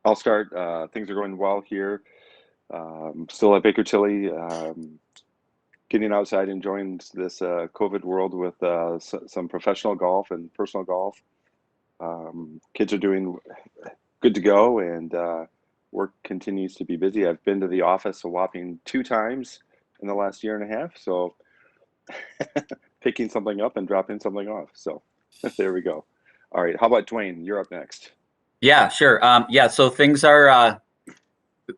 I'll start. Things are going well here. Still at Baker Tilly, getting outside, enjoying this COVID world with some professional golf and personal golf. Kids are doing good to go, and work continues to be busy. I've been to the office a whopping 2 times in the last year and a half, so picking something up and dropping something off. So there we go. All right, how about Dwayne? You're up next. Yeah, sure. Yeah, so things are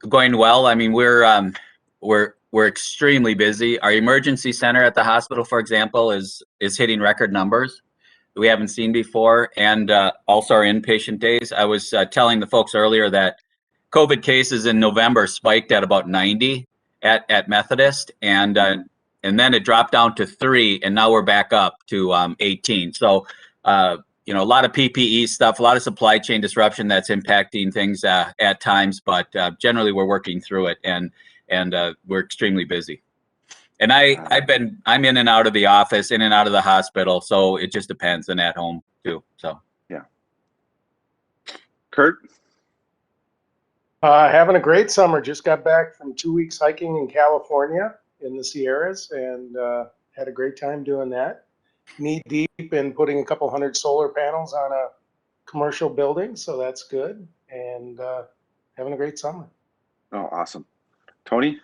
going well. I mean, we're extremely busy. Our emergency center at the hospital, for example, is hitting record numbers that we haven't seen before, and also our inpatient days. I was telling the folks earlier that COVID cases in November spiked at about 90 at Methodist, and then it dropped down to 3, and now we're back up to 18. So a lot of PPE stuff, a lot of supply chain disruption that's impacting things at times, but generally we're working through it, and we're extremely busy. And I'm in and out of the office, in and out of the hospital, so it just depends, and at home too. So yeah. Kurt? Having a great summer. Just got back from 2 weeks hiking in California in the Sierras, and had a great time doing that. Knee deep in putting a couple hundred solar panels on a commercial building, so that's good. And having a great summer. Oh, awesome. Tony?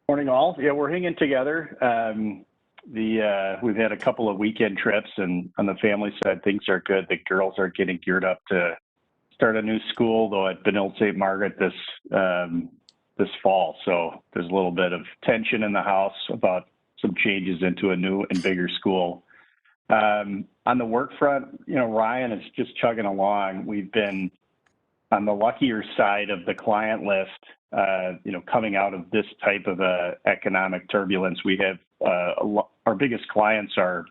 Morning, all. Yeah, we're hanging together. We've had a couple of weekend trips, and on the family side, things are good. The girls are getting geared up to start a new school, though, at Benilde St. Margaret this fall. So there's a little bit of tension in the house about some changes into a new and bigger school. On the work front, Ryan is just chugging along. We've been on the luckier side of the client list, coming out of this type of economic turbulence. We have our biggest clients are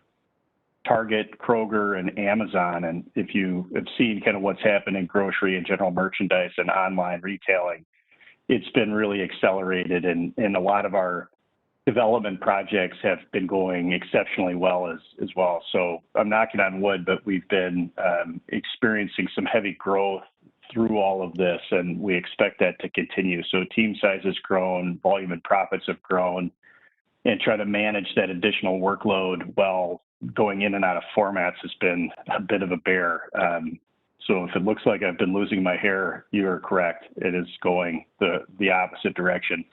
Target, Kroger, and Amazon. And if you have seen kind of what's happened in grocery and general merchandise and online retailing, it's been really accelerated, and a lot of our development projects have been going exceptionally well as well. So I'm knocking on wood, but we've been experiencing some heavy growth through all of this, and we expect that to continue. So team size has grown, volume and profits have grown, and try to manage that additional workload while going in and out of formats has been a bit of a bear. So if it looks like I've been losing my hair, you are correct. It is going the opposite direction.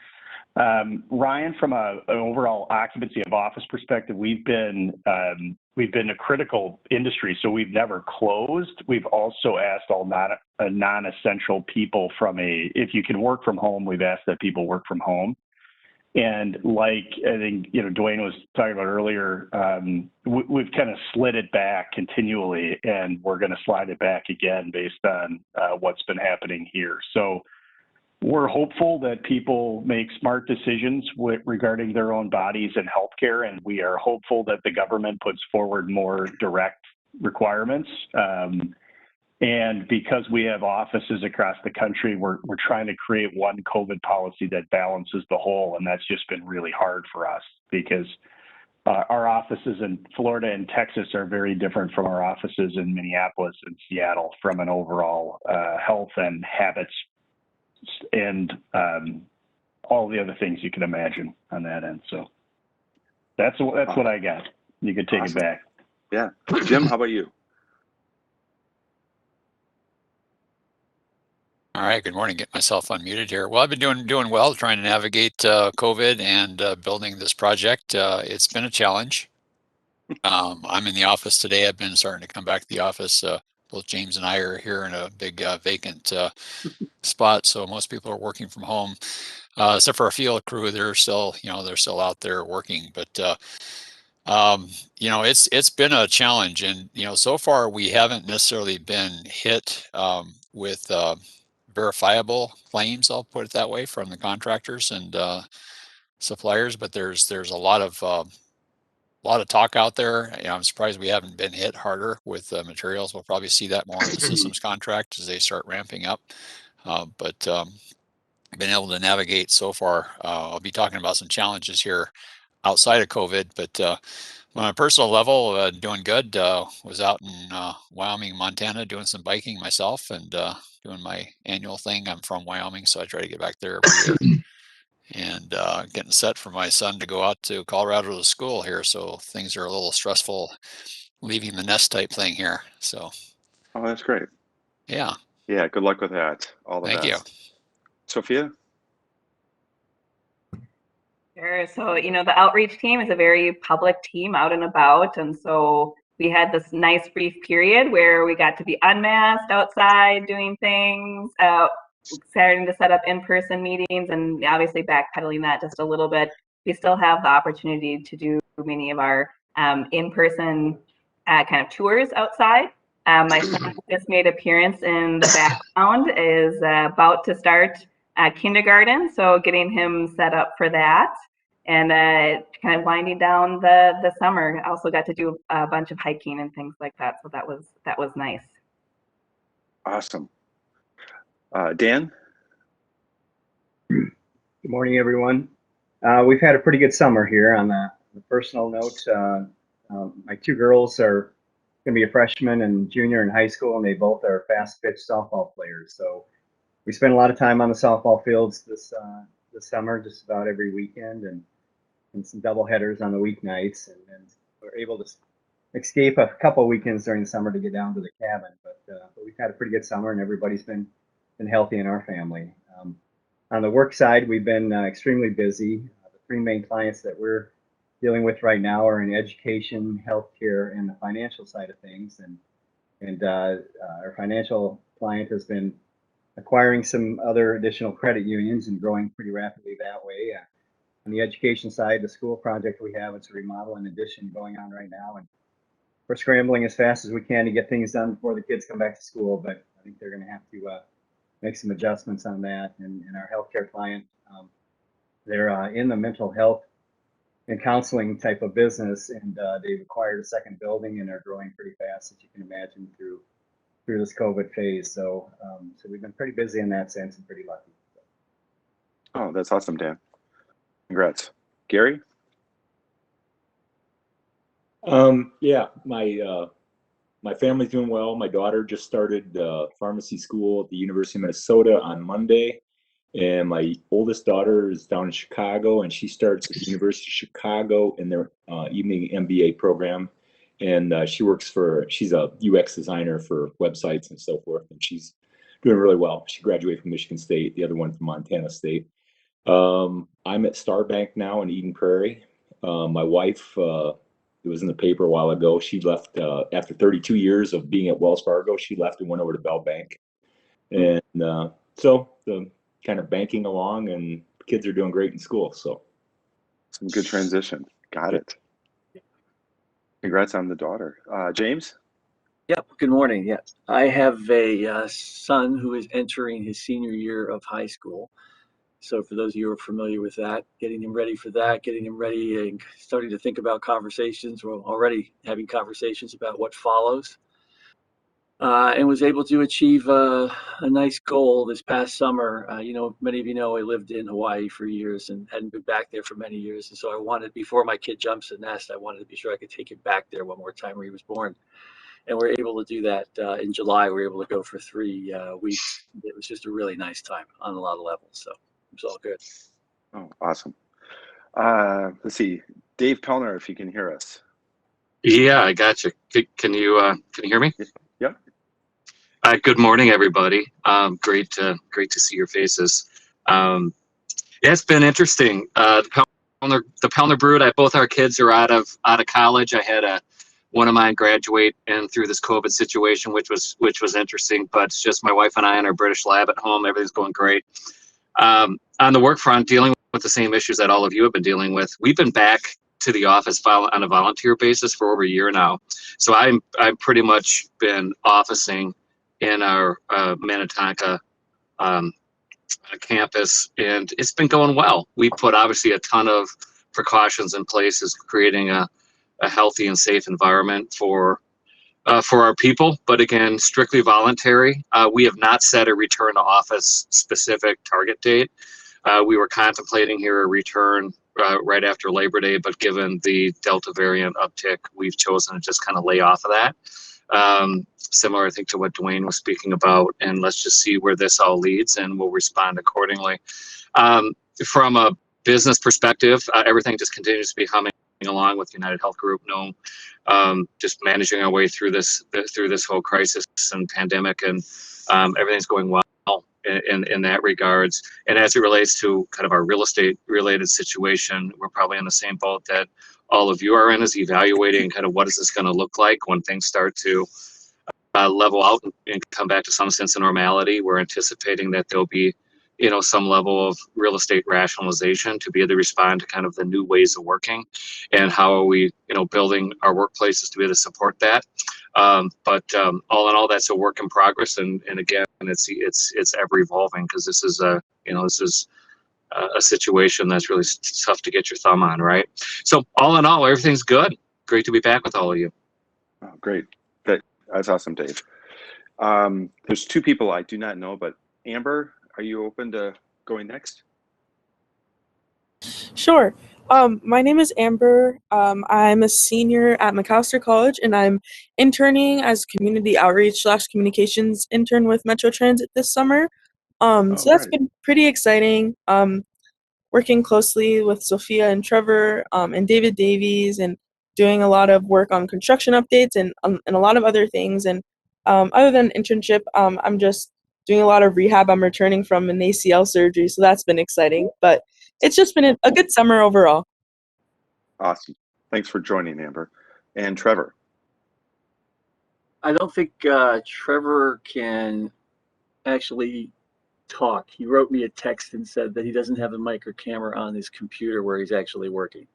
Ryan, from an overall occupancy of office perspective, we've been a critical industry, so we've never closed. We've also asked all non-essential people if you can work from home, we've asked that people work from home. And like I think Dwayne was talking about earlier, we've kind of slid it back continually, and we're going to slide it back again based on what's been happening here. So we're hopeful that people make smart decisions regarding their own bodies and healthcare, and we are hopeful that the government puts forward more direct requirements. And because we have offices across the country, we're trying to create one COVID policy that balances the whole, and that's just been really hard for us because our offices in Florida and Texas are very different from our offices in Minneapolis and Seattle from an overall health and habits and all the other things you can imagine on that end. So that's what I got. You can take it back. Yeah. Jim, how about you? All right, good morning. Get myself unmuted here. Well, I've been doing well, trying to navigate COVID and building this project. It's been a challenge. I'm in the office today. I've been starting to come back to the office. Both James and I are here in a big vacant spot, so most people are working from home, except for our field crew. They're still out there working. But it's been a challenge, and so far we haven't necessarily been hit with verifiable claims, I'll put it that way, from the contractors and suppliers, but there's a lot of talk out there. I'm surprised we haven't been hit harder with materials. We'll probably see that more in the systems contract as they start ramping up. But been able to navigate so far. I'll be talking about some challenges here outside of COVID, but On a personal level, doing good. Was out in Wyoming, Montana, doing some biking myself and doing my annual thing. I'm from Wyoming, so I try to get back there every year. And getting set for my son to go out to Colorado to school here. So things are a little stressful leaving the nest type thing here. So, Oh, that's great. yeah. Yeah, good luck with that. All the Thank you. best. Sophia? Sure. So, the outreach team is a very public team out and about. And so we had this nice brief period where we got to be unmasked outside doing things, starting to set up in-person meetings, and obviously backpedaling that just a little bit. We still have the opportunity to do many of our in-person kind of tours outside. My son just made appearance in the background, is about to start kindergarten, so getting him set up for that. And kind of winding down the summer. I also got to do a bunch of hiking and things like that, so that was nice. Awesome. Dan? Good morning, everyone. We've had a pretty good summer here. On the personal note, my two girls are going to be a freshman and junior in high school, and they both are fast pitch softball players. So we spent a lot of time on the softball fields this summer, just about every weekend, and some double headers on the weeknights, and we're able to escape a couple weekends during the summer to get down to the cabin. But we've had a pretty good summer, and everybody's been healthy in our family. On the work side, we've been extremely busy. The three main clients that we're dealing with right now are in education, healthcare, and the financial side of things. And our financial client has been acquiring some other additional credit unions and growing pretty rapidly that way. On the education side, the school project we have, it's a remodel and addition going on right now. And we're scrambling as fast as we can to get things done before the kids come back to school. But I think they're going to have to make some adjustments on that. And our healthcare client, they're in the mental health and counseling type of business, and they've acquired a second building and are growing pretty fast, as you can imagine, through this COVID phase. So we've been pretty busy in that sense and pretty lucky. Oh, that's awesome, Dan. Congrats. Gary? Yeah, my family's doing well. My daughter just started pharmacy school at the University of Minnesota on Monday, and my oldest daughter is down in Chicago, and she starts at the University of Chicago in their evening MBA program. And she's a UX designer for websites and so forth, and she's doing really well. She graduated from Michigan State, the other one from Montana State. I'm at Star Bank now in Eden Prairie. My wife, it was in the paper a while ago, she left after 32 years of being at Wells Fargo. She left and went over to Bell Bank. And so the kind of banking along, and kids are doing great in school. So Some good transition. Got it. Congrats on the daughter. James? Yep. Good morning. Yeah, I have a son who is entering his senior year of high school. So for those of you who are familiar with that, getting him ready for that, getting him ready and starting to think about conversations, we're already having conversations about what follows. And was able to achieve a nice goal this past summer. Many of you know I lived in Hawaii for years and hadn't been back there for many years. And so I wanted, before my kid jumps the nest, I wanted to be sure I could take him back there one more time where he was born. And we're able to do that in July. We were able to go for 3 weeks. It was just a really nice time on a lot of levels. So it was all good. Oh, awesome. Let's see. Dave Pellner, if you can hear us. Yeah, I got you. Can you hear me? Yep. Good morning, everybody. Great to see your faces. Yeah, it's been interesting. The Pellner Brood. Both our kids are out of college. I had one of mine graduate and through this COVID situation, which was interesting. But it's just my wife and I in our British lab at home. Everything's going great. On the work front, dealing with the same issues that all of you have been dealing with. We've been back to the office on a volunteer basis for over a year now. So I've pretty much been officing in our Minnetonka campus, and it's been going well. We put obviously a ton of precautions in place, as creating a healthy and safe environment for our people, but again, strictly voluntary. We have not set a return to office specific target date. We were contemplating here a return right after Labor Day, but given the Delta variant uptick, we've chosen to just kind of lay off of that. Similar, I think, to what Dwayne was speaking about, and let's just see where this all leads, and we'll respond accordingly. From a business perspective, everything just continues to be humming along with United Health Group. No, just managing our way through this whole crisis and pandemic, and everything's going well in that regards. And as it relates to kind of our real estate related situation, we're probably in the same boat that all of you are in, is evaluating kind of what is this going to look like when things start to level out and come back to some sense of normality. We're anticipating that there'll be, some level of real estate rationalization to be able to respond to kind of the new ways of working, and how are we, building our workplaces to be able to support that. But all in all, that's a work in progress, and again, it's ever evolving, because this is a situation that's really tough to get your thumb on, right? So all in all, everything's good. Great to be back with all of you. Oh, great. That's awesome, Dave. There's two people I do not know, but Amber, are you open to going next? Sure. My name is Amber. I'm a senior at McAllister College, and I'm interning as community outreach / communications intern with Metro Transit this summer. So that's Right. been pretty exciting. Working closely with Sophia and Trevor and David Davies, and doing a lot of work on construction updates and a lot of other things. And other than internship, I'm just doing a lot of rehab. I'm returning from an ACL surgery, so that's been exciting. But it's just been a good summer overall. Awesome. Thanks for joining, Amber. And Trevor. I don't think Trevor can actually talk. He wrote me a text and said that he doesn't have a mic or camera on his computer where he's actually working.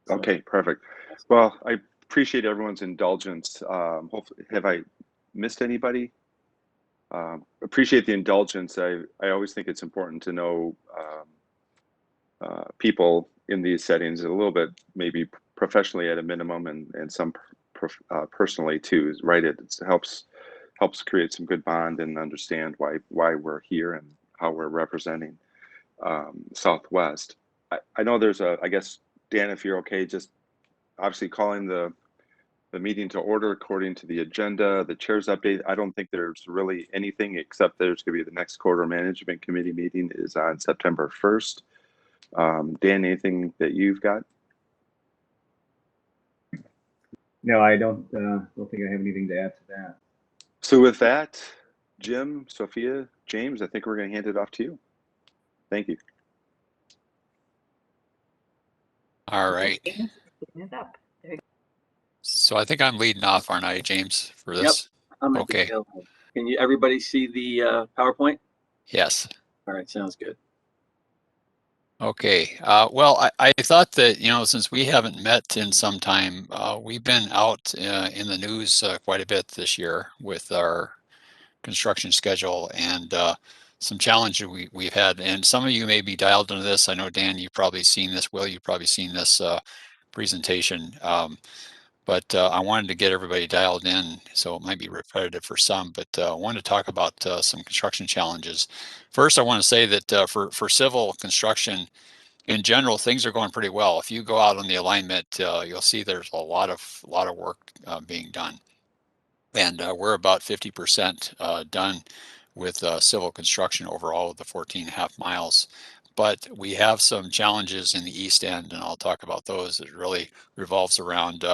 So. Okay, perfect. Well, I appreciate everyone's indulgence. Hopefully, have I missed anybody? Appreciate the indulgence. I always think it's important to know people in these settings a little bit, maybe professionally at a minimum, and some personally too. Right? It helps create some good bond and understand why we're here and how we're representing Southwest. I know there's I guess, Dan, if you're okay, just obviously calling the meeting to order according to the agenda, the chair's update. I don't think there's really anything except there's going to be the next quarter management committee meeting is on September 1st. Dan, anything that you've got? No, I don't think I have anything to add to that. So with that, Jim, Sophia, James, I think we're going to hand it off to you. Thank you. All right. So I think I'm leading off, aren't I, James, for this? Yep. I'm okay. Available. Can everybody see the PowerPoint? Yes. All right, sounds good. Okay. Well, I thought that, since we haven't met in some time, we've been out in the news quite a bit this year with our construction schedule and some challenges we've had. And some of you may be dialed into this. I know, Dan, you've probably seen this. Will, you've probably seen this presentation. But I wanted to get everybody dialed in, so it might be repetitive for some, but I wanted to talk about some construction challenges. First, I want to say that for civil construction, in general, things are going pretty well. If you go out on the alignment, you'll see there's a lot of work being done. And we're about 50% done with civil construction overall with the 14.5 miles. But we have some challenges in the east end, and I'll talk about those. It really revolves around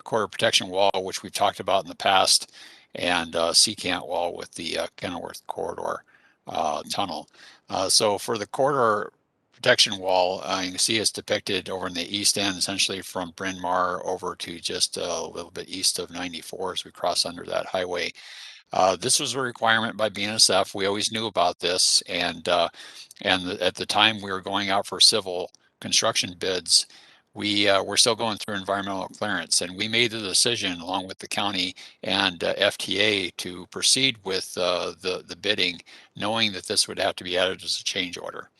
quarter protection wall, which we've talked about in the past, and Secant wall with the Kenilworth corridor tunnel. So for the corridor protection wall, you can see it's depicted over in the east end, essentially from Bryn Mawr over to just a little bit east of 94 as we cross under that highway. This was a requirement by BNSF. We always knew about this, and at the time we were going out for civil construction bids, we were still going through environmental clearance, and we made the decision along with the county and FTA to proceed with the bidding, knowing that this would have to be added as a change order.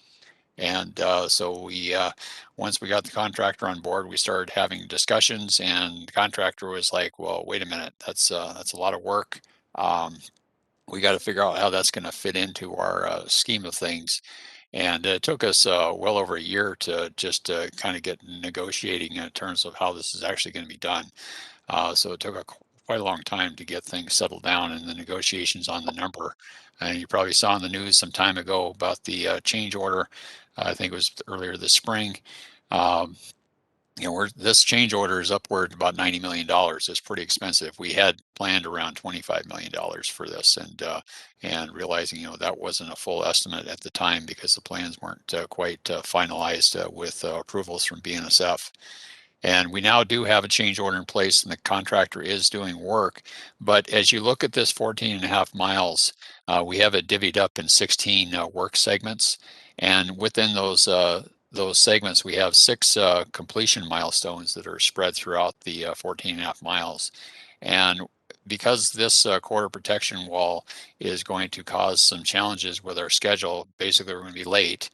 And so we, once we got the contractor on board, we started having discussions, and the contractor was like, well, wait a minute, that's a lot of work. We got to figure out how that's going to fit into our scheme of things. And it took us well over a year to just kind of get negotiating in terms of how this is actually going to be done. So it took quite a long time to get things settled down and the negotiations on the number. And you probably saw in the news some time ago about the change order. I think it was earlier this spring. Um, this change order is upward about $90 million. It's pretty expensive. We had planned around $25 million for this, and realizing that wasn't a full estimate at the time because the plans weren't quite finalized with approvals from BNSF. And we now do have a change order in place and the contractor is doing work. But as you look at this 14.5 miles, we have it divvied up in 16 work segments. And within those segments, we have 6 completion milestones that are spread throughout the 14.5 miles. And because this quarter protection wall is going to cause some challenges with our schedule, basically we're going to be late.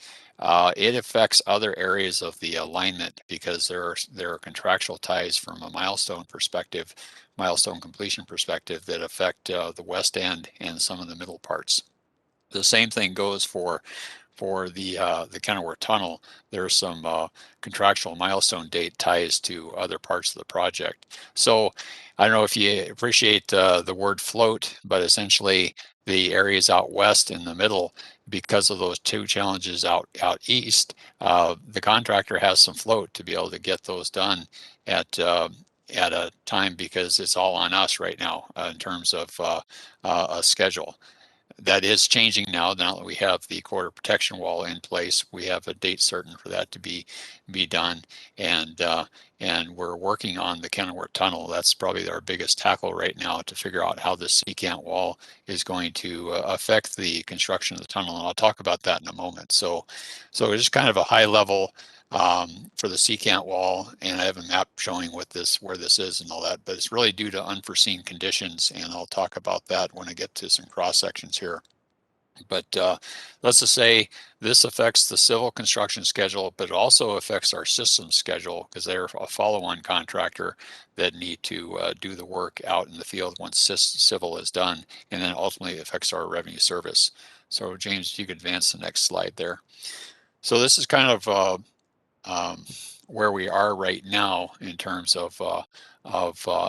It affects other areas of the alignment because there are contractual ties from a milestone perspective, milestone completion perspective, that affect the west end and some of the middle parts. The same thing goes for the Kenilworth tunnel. There's some contractual milestone date ties to other parts of the project. So I don't know if you appreciate the word float, but essentially the areas out west in the middle, because of those 2 challenges out east, the contractor has some float to be able to get those done at a time, because it's all on us right now in terms of a schedule. That is changing now that we have the quarter protection wall in place. We have a date certain for that to be done, and we're working on the Kenilworth tunnel. That's probably our biggest tackle right now, to figure out how the secant wall is going to affect the construction of the tunnel, and I'll talk about that in a moment. So it's just kind of a high level for the secant wall, and I have a map showing where this is and all that, but it's really due to unforeseen conditions, and I'll talk about that when I get to some cross sections here. But let's just say this affects the civil construction schedule, but it also affects our systems schedule, because they're a follow-on contractor that need to do the work out in the field once civil is done, and then ultimately affects our revenue service. So James, if you could advance the next slide there. So this is kind of where we are right now in terms of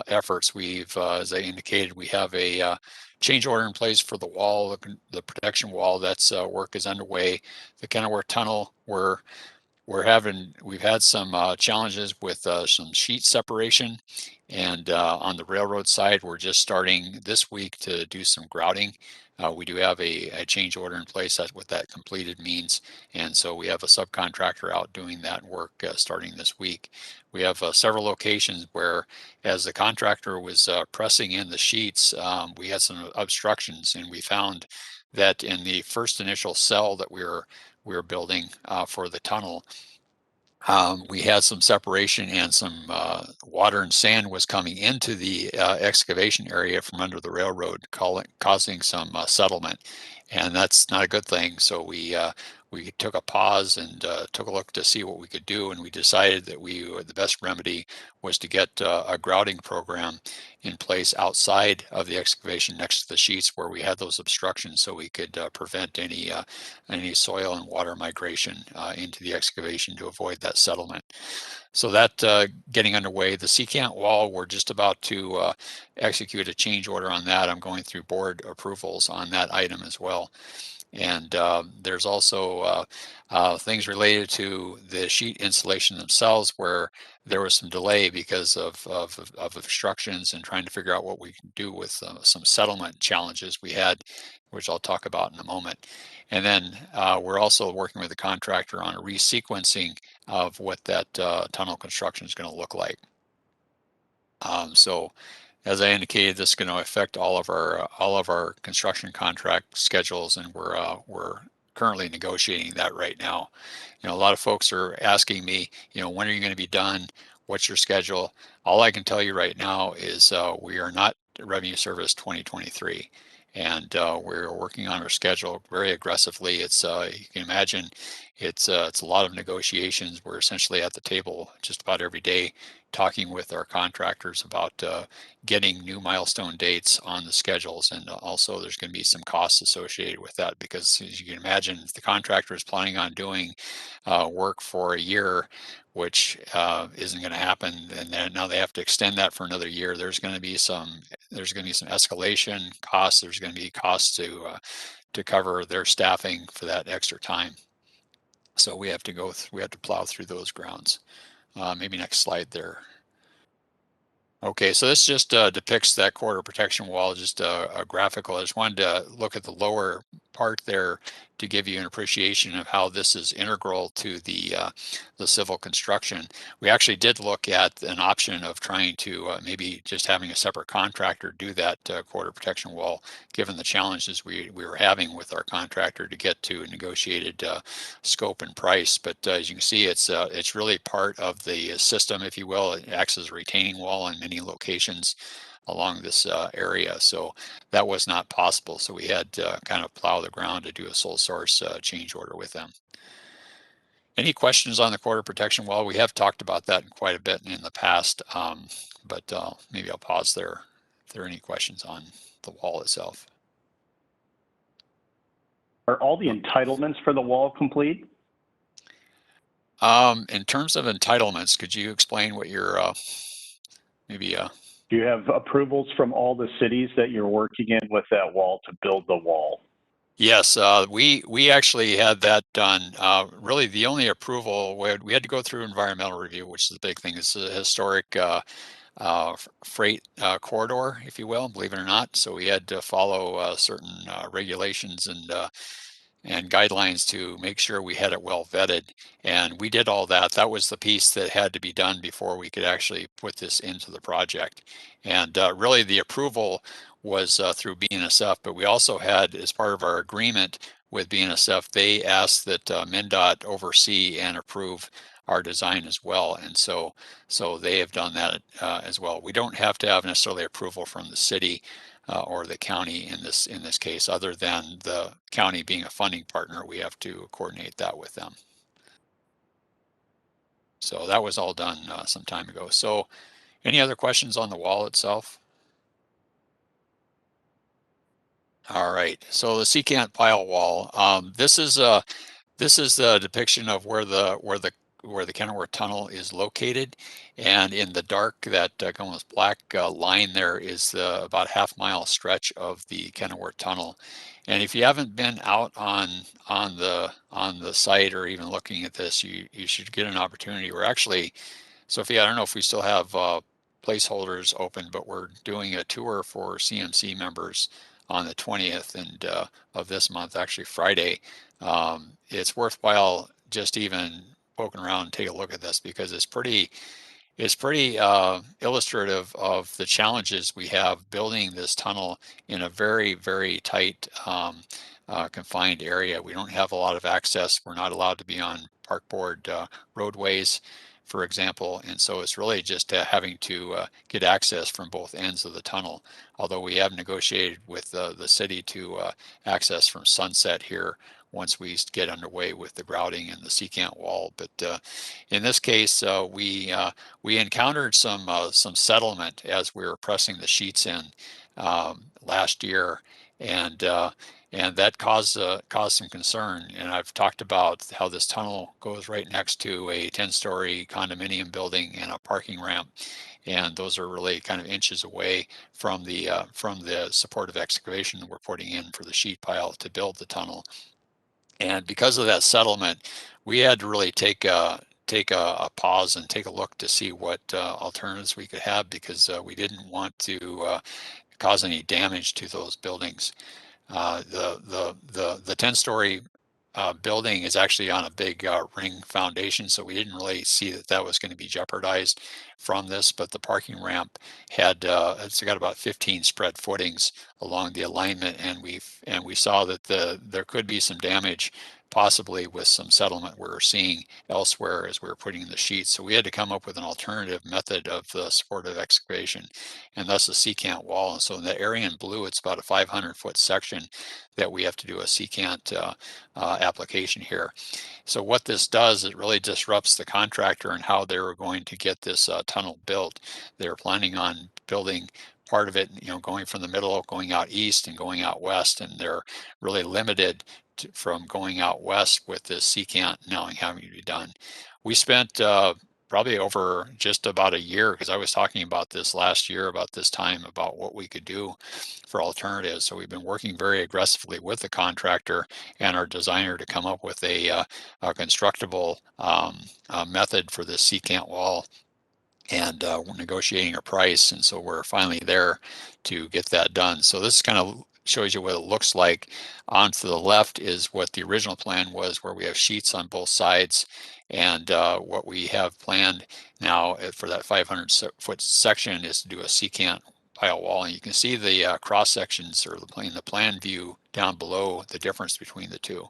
efforts. We've, as I indicated, we have a change order in place for the wall, the protection wall. That's work is underway. The Kenilworth tunnel, we've had some challenges with some sheet separation, and on the railroad side, we're just starting this week to do some grouting. We do have a change order in place. That's what that completed means, and so we have a subcontractor out doing that work starting this week. We have several locations where, as the contractor was pressing in the sheets, we had some obstructions, and we found that in the first initial cell that we were building for the tunnel, we had some separation, and some water and sand was coming into the excavation area from under the railroad, causing some settlement, and that's not a good thing. So we took a pause and took a look to see what we could do, and we decided that the best remedy was to get a grouting program in place outside of the excavation next to the sheets where we had those obstructions, so we could prevent any soil and water migration into the excavation to avoid that settlement. So that getting underway. The secant wall, we're just about to execute a change order on that. I'm going through board approvals on that item as well. And there's also things related to the sheet installation themselves, where there was some delay because of obstructions, and trying to figure out what we can do with some settlement challenges we had, which I'll talk about in a moment. And then we're also working with the contractor on a resequencing of what that tunnel construction is going to look like. So as I indicated, this is going to affect all of our construction contract schedules, and we're currently negotiating that right now. A lot of folks are asking me, when are you going to be done? What's your schedule? All I can tell you right now is we are not revenue service 2023, and we're working on our schedule very aggressively. It's you can imagine, it's a lot of negotiations. We're essentially at the table just about every day talking with our contractors about getting new milestone dates on the schedules. And also there's going to be some costs associated with that, because as you can imagine, if the contractor is planning on doing work for a year, which isn't going to happen, and then now they have to extend that for another year, there's going to be some escalation costs. There's going to be costs to cover their staffing for that extra time. So we have to plow through those grounds. Maybe next slide there. Okay, so this just depicts that corridor protection wall, just a graphical. I just wanted to look at the lower part there to give you an appreciation of how this is integral to the civil construction. We actually did look at an option of trying to maybe just having a separate contractor do that corridor protection wall, given the challenges we were having with our contractor to get to a negotiated scope and price. But as you can see, it's really part of the system, if you will. It acts as a retaining wall in many locations along this area. So that was not possible. So we had to kind of plow the ground to do a sole source change order with them. Any questions on the corridor protection wall? We have talked about that quite a bit in the past, but maybe I'll pause there if there are any questions on the wall itself. Are all the entitlements for the wall complete? In terms of entitlements, could you explain what your maybe Do you have approvals from all the cities that you're working in with that wall to build the wall? Yes, we actually had that done. Really, the only approval we had to go through environmental review, which is the big thing. It's a historic freight corridor, if you will, believe it or not. So we had to follow certain regulations and guidelines to make sure we had it well vetted. And we did all that. That was the piece that had to be done before we could actually put this into the project. And really the approval was through BNSF, but we also had, as part of our agreement with BNSF, they asked that MnDOT oversee and approve our design as well. And so they have done that as well. We don't have to have necessarily approval from the city or the county in this case, other than the county being a funding partner. We have to coordinate that with them. So that was all done some time ago. So any other questions on the wall itself? All right, so the secant pile wall. This is the depiction of where the Kenilworth tunnel is located, and in the dark, that almost black line there is the about half-mile stretch of the Kenilworth tunnel. And if you haven't been out on the site or even looking at this, you should get an opportunity. We're actually, Sophia, I don't know if we still have placeholders open, but we're doing a tour for CMC members on the 20th of this month, actually Friday. It's worthwhile just even poking around and take a look at this, because it's pretty illustrative of the challenges we have building this tunnel in a very, very tight confined area. We don't have a lot of access. We're not allowed to be on park board roadways, for example, and so it's really just having to get access from both ends of the tunnel, although we have negotiated with the city to access from Sunset here once we get underway with the grouting and the secant wall. But in this case, we encountered some settlement as we were pressing the sheets in last year, and that caused some concern. And I've talked about how this tunnel goes right next to a 10-story condominium building and a parking ramp, and those are really kind of inches away from the supportive excavation that we're putting in for the sheet pile to build the tunnel. And because of that settlement, we had to really take a pause and take a look to see what alternatives we could have, because we didn't want to cause any damage to those buildings. The 10-story building is actually on a big ring foundation, so we didn't really see that was going to be jeopardized from this. But the parking ramp had it's got about 15 spread footings along the alignment, and we saw that there could be some damage possibly with some settlement we're seeing elsewhere as we're putting in the sheets. So we had to come up with an alternative method of supportive excavation, and thus a secant wall. And so in the area in blue, it's about a 500-foot section that we have to do a secant application here. So what this does, it really disrupts the contractor and how they were going to get this tunnel built. They were planning on building part of it, going from the middle, going out east and going out west, and they're really limited from going out west with this secant now having to be done. We spent probably over just about a year, because I was talking about this last year about this time about what we could do for alternatives. So we've been working very aggressively with the contractor and our designer to come up with a constructible method for this secant wall, and we're negotiating a price, and so we're finally there to get that done. So this kind of shows you what it looks like. On to the left is what the original plan was, where we have sheets on both sides, and what we have planned now for that 500-foot section is to do a secant pile wall. And you can see the cross sections, or the plan view down below, the difference between the two.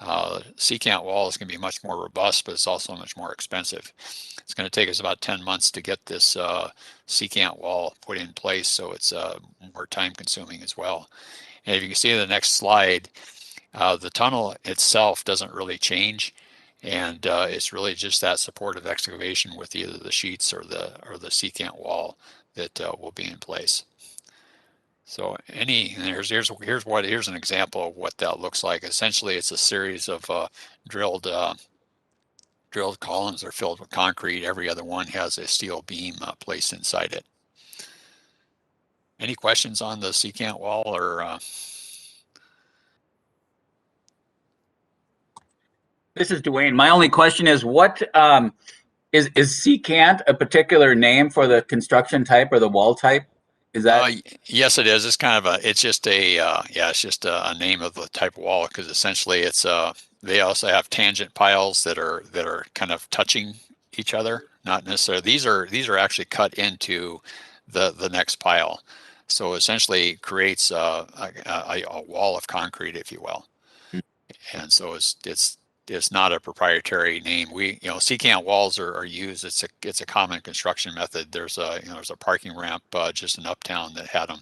Secant wall is going to be much more robust, but it's also much more expensive. It's going to take us about 10 months to get this secant wall put in place, so it's more time consuming as well. And if you can see the next slide, the tunnel itself doesn't really change, and it's really just that supportive excavation with either the sheets or the secant wall that will be in place. So here's an example of what that looks like. Essentially, it's a series of drilled columns that are filled with concrete. Every other one has a steel beam placed inside it. Any questions on the secant wall, or? This is Dwayne. My only question is, what is secant a particular name for the construction type or the wall type? Is that? Yes, it is. It's kind of it's just a name of the type of wall, because essentially it's they also have tangent piles that are kind of touching each other. Not necessarily. These are actually cut into the next pile. So essentially it creates a wall of concrete, if you will. And so it's not a proprietary name. Secant walls are used. It's a common construction method. There's a parking ramp just in Uptown that had them.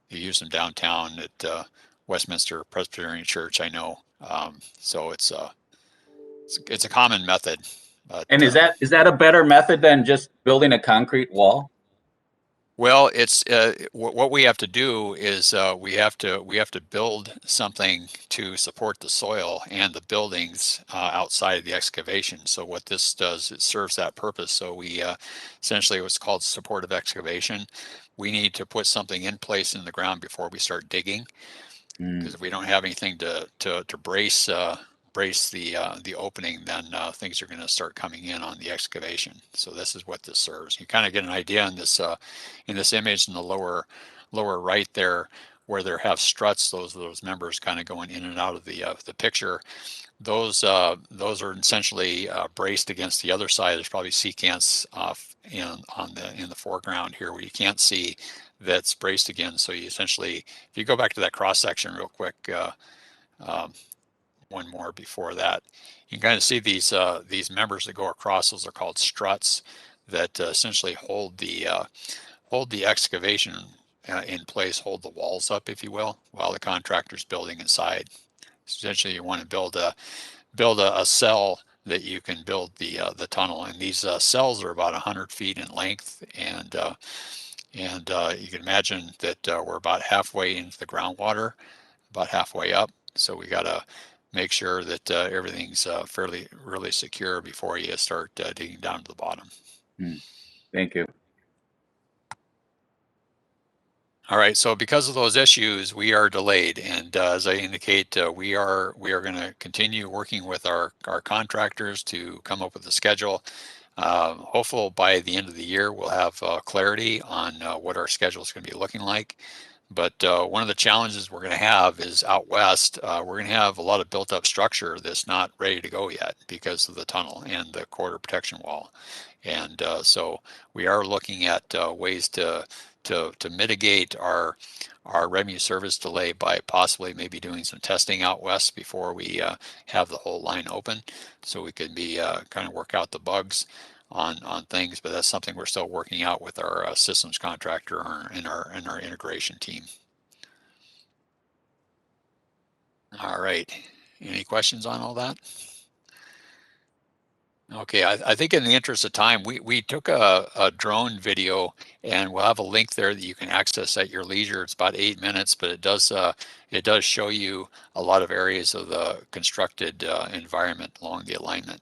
You use them downtown at Westminster Presbyterian Church, I know. So it's a common method. But, and is that a better method than just building a concrete wall? Well, it's what we have to do is we have to build something to support the soil and the buildings outside of the excavation. So what this does, it serves that purpose. So we essentially what's called supportive excavation. We need to put something in place in the ground before we start digging, because if we don't have anything to brace the opening, then things are going to start coming in on the excavation. So this is what this serves. You kind of get an idea in this image in the lower right there, where there have struts, those members kind of going in and out of the picture. Those are essentially braced against the other side. There's probably secants in the foreground here where you can't see, that's braced again. So you essentially, if you go back to that cross section real quick, one more before that, you can kind of see these members that go across. Those are called struts that essentially hold the excavation in place, hold the walls up, if you will, while the contractor's building inside. Essentially, you want to build a cell that you can build the tunnel, and these cells are about 100 feet in length, and you can imagine that we're about halfway into the groundwater, about halfway up. So we got to make sure that everything's really secure before you start digging down to the bottom. Thank you. All right, so because of those issues, we are delayed, and as I indicate, we are going to continue working with our contractors to come up with a schedule. Hopefully by the end of the year, we'll have clarity on what our schedule is going to be looking like. But one of the challenges we're going to have is out west, we're going to have a lot of built up structure that's not ready to go yet because of the tunnel and the corridor protection wall. And so we are looking at ways to to mitigate our revenue service delay by possibly maybe doing some testing out west before we have the whole line open, so we could be kind of work out the bugs on things. But that's something we're still working out with our systems contractor and our integration team. All right, any questions on all that? Okay, I think in the interest of time, we took a drone video, and we'll have a link there that you can access at your leisure. It's about 8 minutes, but it does show you a lot of areas of the constructed environment along the alignment.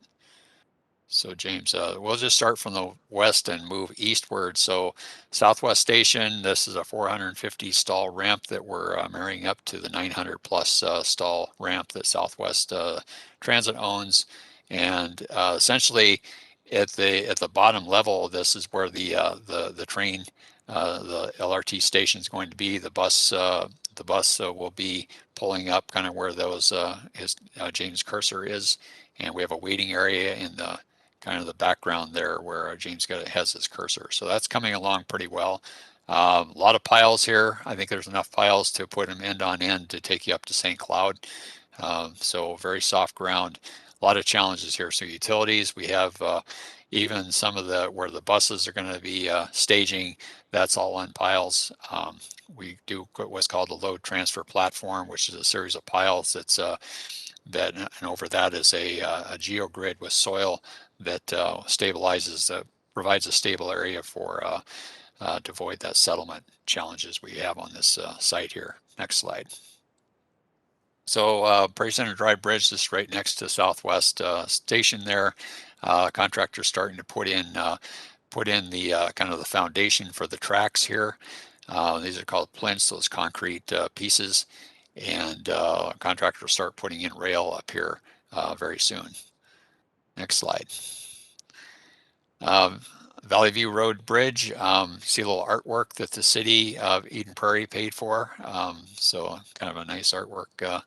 So James, we'll just start from the west and move eastward. So Southwest Station, this is a 450 stall ramp that we're marrying up to the 900 plus stall ramp that Southwest Transit owns. And essentially at the bottom level, this is where the train, the LRT station is going to be. The bus will be pulling up kind of where those James' cursor is. And we have a waiting area in the kind of the background there where James has his cursor. So that's coming along pretty well. A lot of piles here. I think there's enough piles to put them end on end to take you up to St. Cloud. So very soft ground. A lot of challenges here. So utilities, we have even some of where the buses are going to be staging, that's all on piles. We do what's called a load transfer platform, which is a series of piles that's and over that is a geogrid with soil that stabilizes, provides a stable area for to avoid that settlement challenges we have on this site here. Next slide. So Prairie Center Drive Bridge is right next to Southwest Station there. Contractors starting to put in the kind of the foundation for the tracks here. These are called plinths, those concrete pieces. And contractors will start putting in rail up here very soon. Next slide. Valley View Road Bridge. See a little artwork that the city of Eden Prairie paid for. So kind of a nice artwork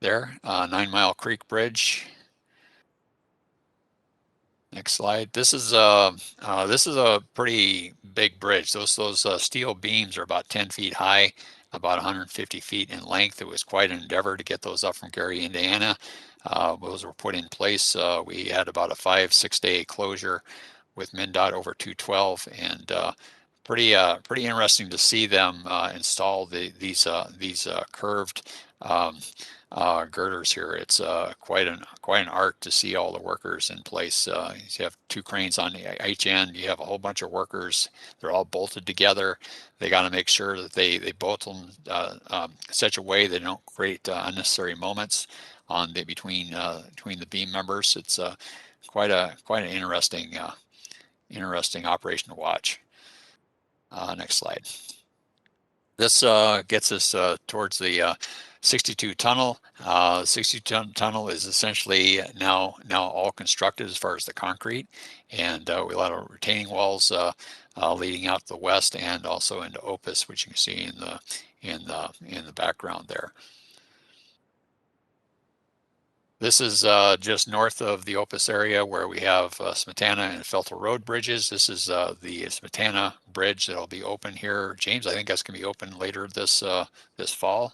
there. 9 Mile Creek Bridge. Next slide. This is a pretty big bridge. Those steel beams are about 10 feet high, about 150 feet in length. It was quite an endeavor to get those up from Gary, Indiana. Those were put in place. We had about a 5-6 day closure with MnDOT over 212, and pretty interesting to see them install these curved girders here. It's quite an art to see all the workers in place. You have 2 cranes on each end. You have a whole bunch of workers. They're all bolted together. They got to make sure that they bolt them such a way they don't create unnecessary moments between the beam members. It's quite an interesting operation to watch. Next slide. This gets us towards the 62 tunnel. 62 tunnel is essentially now all constructed as far as the concrete, and we have a lot of retaining walls leading out to the west and also into Opus, which you can see in the background there. This is just north of the Opus area where we have Smetana and Feltel Road bridges. This is the Smetana bridge that'll be open here. James, I think that's going to be open later this fall.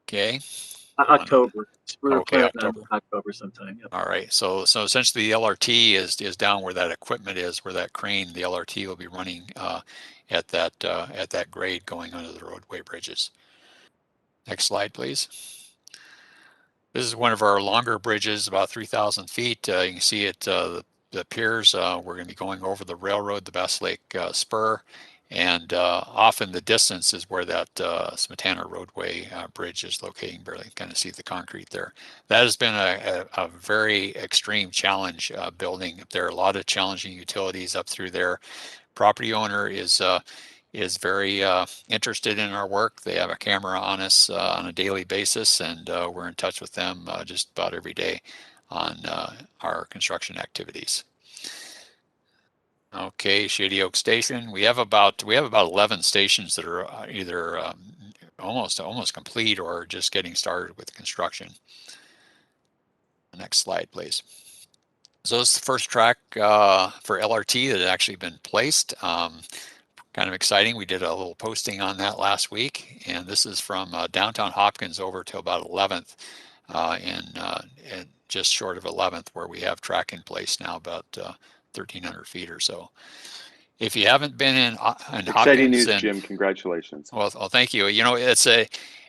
Okay. October. We're Okay, planning October. on October sometime. Yep. All right. So essentially the LRT is down where that equipment is, where that crane, the LRT will be running at that grade going under the roadway bridges. Next slide, please. This is one of our longer bridges, about 3,000 feet. You can see it, the piers. We're going to be going over the railroad, the Bass Lake Spur, and off in the distance is where that Smetana roadway bridge is located. You barely kind of see the concrete there. That has been a very extreme challenge building. There are a lot of challenging utilities up through there. Property owner is very interested in our work. They have a camera on us on a daily basis, and we're in touch with them just about every day on our construction activities. Okay, Shady Oak Station. We have about 11 stations that are either almost complete or just getting started with construction. Next slide, please. So this is the first track for LRT that had actually been placed. Kind of exciting. We did a little posting on that last week, and this is from downtown Hopkins over to about 11th, and just short of 11th, where we have track in place now, about 1,300 feet or so. If you haven't been in Exciting Hopkins, news, and Jim. Congratulations. well, thank you. You know,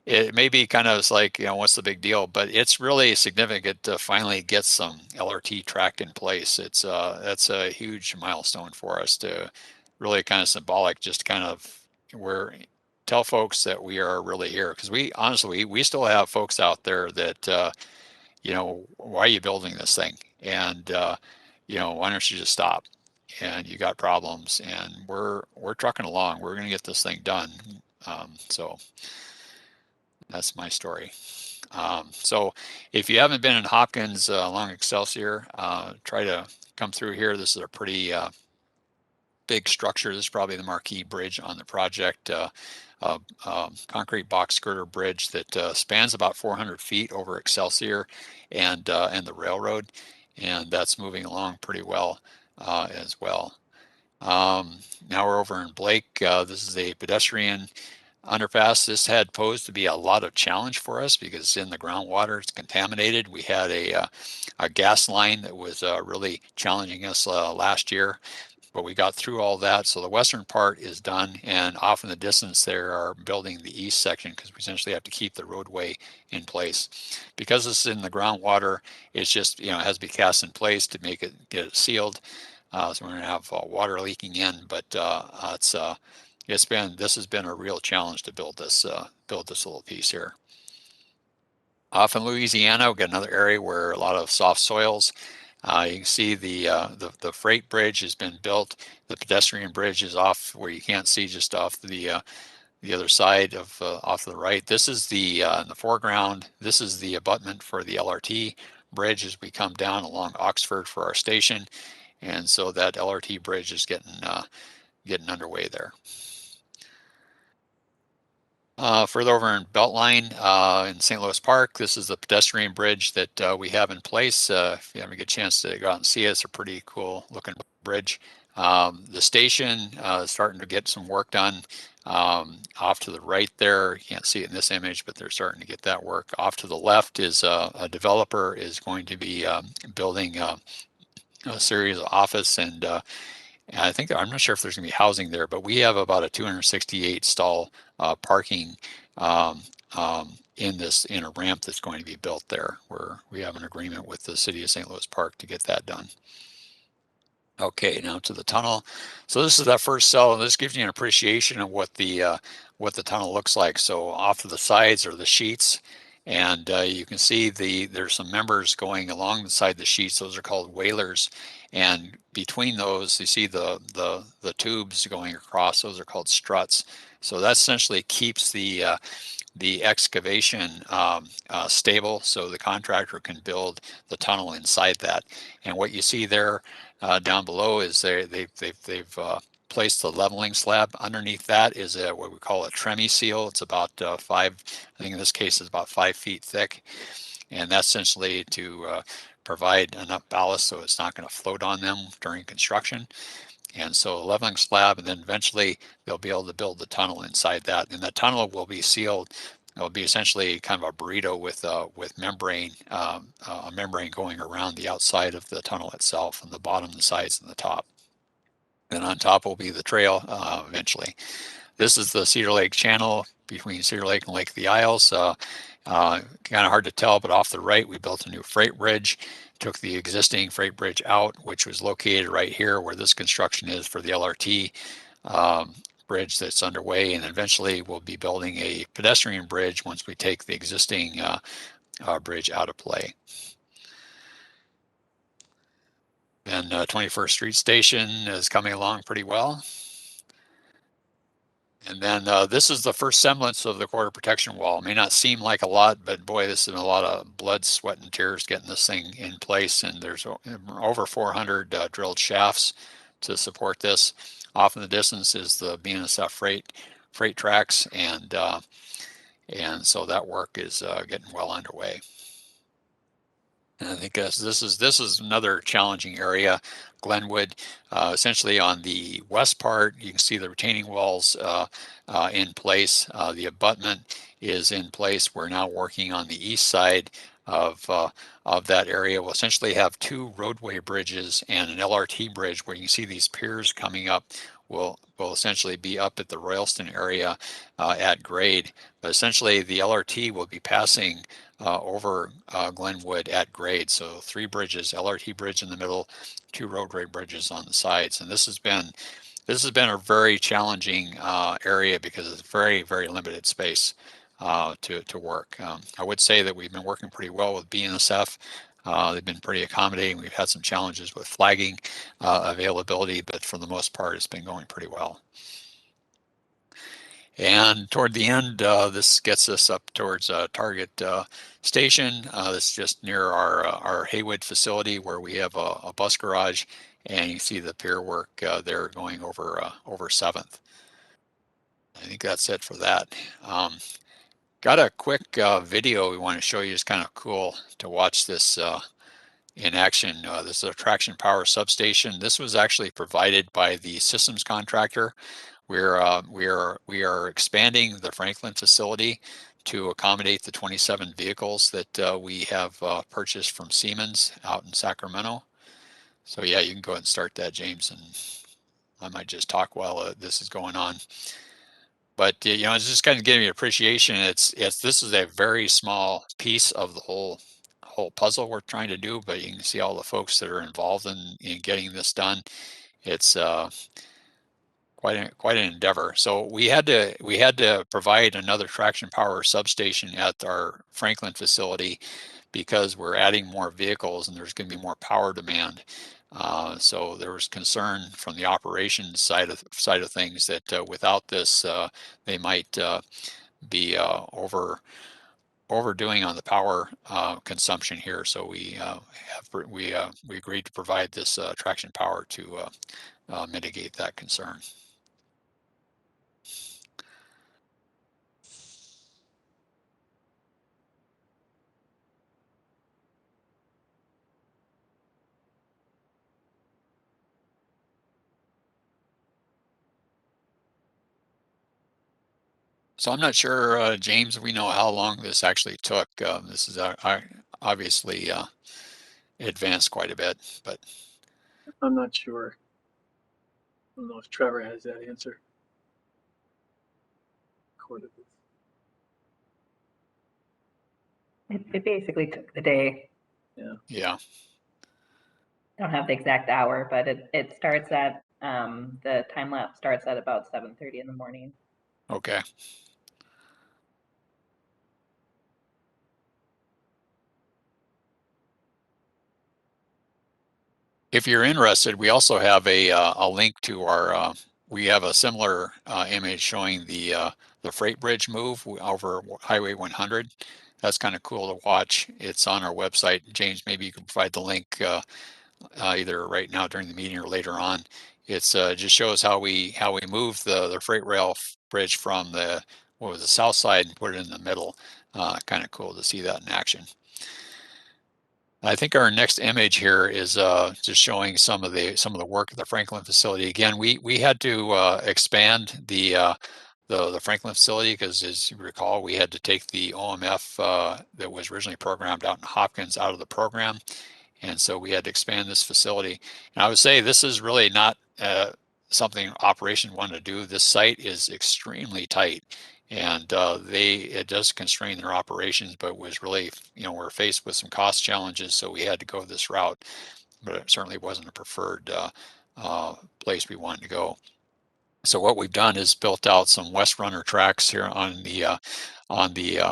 it may be kind of like, you know, what's the big deal, but it's really significant to finally get some LRT track in place. That's a huge milestone for us, to really kind of symbolic, just kind of we're tell folks that we are really here, because we honestly we still have folks out there that you know, why are you building this thing? And you know, why don't you just stop? And you got problems, and we're trucking along. We're going to get this thing done. So that's my story. So if you haven't been in Hopkins along Excelsior, try to come through here. This is a pretty big structure. This is probably the marquee bridge on the project. Concrete box girder bridge that spans about 400 feet over Excelsior and the railroad, and that's moving along pretty well as well. Now we're over in Blake. This is a pedestrian underpass. This had posed to be a lot of challenge for us because it's in the groundwater, it's contaminated. We had a gas line that was really challenging us last year, but we got through all that. So the western part is done, and off in the distance there are building the east section, because we essentially have to keep the roadway in place. Because it's in the groundwater, it's just, you know, it has to be cast in place to make it, get it sealed. So we're going to have water leaking in, but this has been a real challenge to build this little piece here. Off in Louisiana, we've got another area where a lot of soft soils. You can see the freight bridge has been built. The pedestrian bridge is off where you can't see, just off the other side of off to the right. This is in the foreground. This is the abutment for the LRT bridge as we come down along Oxford for our station, and so that LRT bridge is getting underway there. Further over in Beltline in St. Louis Park, this is the pedestrian bridge that we have in place. If you haven't get a chance to go out and see it, it's a pretty cool looking bridge. The station is starting to get some work done off to the right there. You can't see it in this image, but they're starting to get that work. Off to the left is a developer is going to be building a series of office and I think I'm not sure if there's going to be housing there, but we have about a 268 stall parking in a ramp that's going to be built there, where we have an agreement with the city of St. Louis Park to get that done. Okay, now to the tunnel. So this is that first cell, and this gives you an appreciation of what the tunnel looks like. So off to the sides are the sheets, and you can see there's some members going along the side of the sheets. Those are called whalers, and between those you see the tubes going across. Those are called struts. So that essentially keeps the excavation stable, so the contractor can build the tunnel inside that. And what you see there down below is they've placed the leveling slab. Underneath that is what we call a tremie seal. It's about I think in this case it's about 5 feet thick, and that's essentially to provide enough ballast so it's not going to float on them during construction. And so a leveling slab, and then eventually they'll be able to build the tunnel inside that. And the tunnel will be sealed. It will be essentially kind of a burrito with membrane, a membrane going around the outside of the tunnel itself, and the bottom, the sides, and the top. Then on top will be the trail eventually. This is the Cedar Lake channel between Cedar Lake and Lake of the Isles. Kind of hard to tell, but off the right, we built a new freight bridge, took the existing freight bridge out, which was located right here where this construction is for the LRT bridge that's underway. And eventually we'll be building a pedestrian bridge once we take the existing bridge out of play. And 21st Street Station is coming along pretty well. And then this is the first semblance of the quarter protection wall. It may not seem like a lot, but boy, this is a lot of blood, sweat, and tears getting this thing in place. And there's over 400 drilled shafts to support this. Off in the distance is the BNSF freight tracks, and so that work is getting well underway. And I think this is another challenging area. Glenwood, essentially on the west part, you can see the retaining walls in place. The abutment is in place. We're now working on the east side of that area. We'll essentially have two roadway bridges and an LRT bridge where you can see these piers coming up. Will essentially be up at the Royalston area at grade. But essentially the LRT will be passing over Glenwood at grade. So 3 bridges, LRT bridge in the middle, 2 roadway bridges on the sides. And this has been a very challenging area because it's very, very limited space to work. I would say that we've been working pretty well with BNSF. They've been pretty accommodating. We've had some challenges with flagging availability, but for the most part, it's been going pretty well. And toward the end, this gets us up towards Target Station. This is just near our Haywood facility where we have a bus garage, and you see the pier work there going over 7th. I think that's it for that. Got a quick video we want to show you. It's kind of cool to watch this in action. This is a traction power substation. This was actually provided by the systems contractor. We are expanding the Franklin facility to accommodate the 27 vehicles that we have purchased from Siemens out in Sacramento. So yeah, you can go ahead and start that, James, and I might just talk while this is going on. But you know, it's just kind of giving you appreciation. This is a very small piece of the whole puzzle we're trying to do, but you can see all the folks that are involved in getting this done. It's quite an endeavor. So we had to provide another traction power substation at our Franklin facility because we're adding more vehicles and there's going to be more power demand. So there was concern from the operations side of things that without this, they might be overdoing on the power consumption here. So we agreed to provide this traction power to mitigate that concern. So I'm not sure, James, we know how long this actually took. This is obviously advanced quite a bit, but I'm not sure. I don't know if Trevor has that answer. It basically took the day. Yeah. I don't have the exact hour, but it starts at the time lapse starts at about 7:30 in the morning. Okay. If you're interested, we also have a link to our. We have a similar image showing the freight bridge move over Highway 100. That's kind of cool to watch. It's on our website. James, maybe you can provide the link either right now during the meeting or later on. It's just shows how we move the freight rail bridge from the south side and put it in the middle. Kind of cool to see that in action. I think our next image here is just showing some of the work at the Franklin facility. Again, we had to expand the Franklin facility because, as you recall, we had to take the OMF that was originally programmed out in Hopkins out of the program, and so we had to expand this facility. And I would say this is really not something operation wanted to do. This site is extremely tight. And it does constrain their operations, but was really, we're faced with some cost challenges, so we had to go this route. But it certainly wasn't a preferred place we wanted to go. So what we've done is built out some West Runner tracks here on the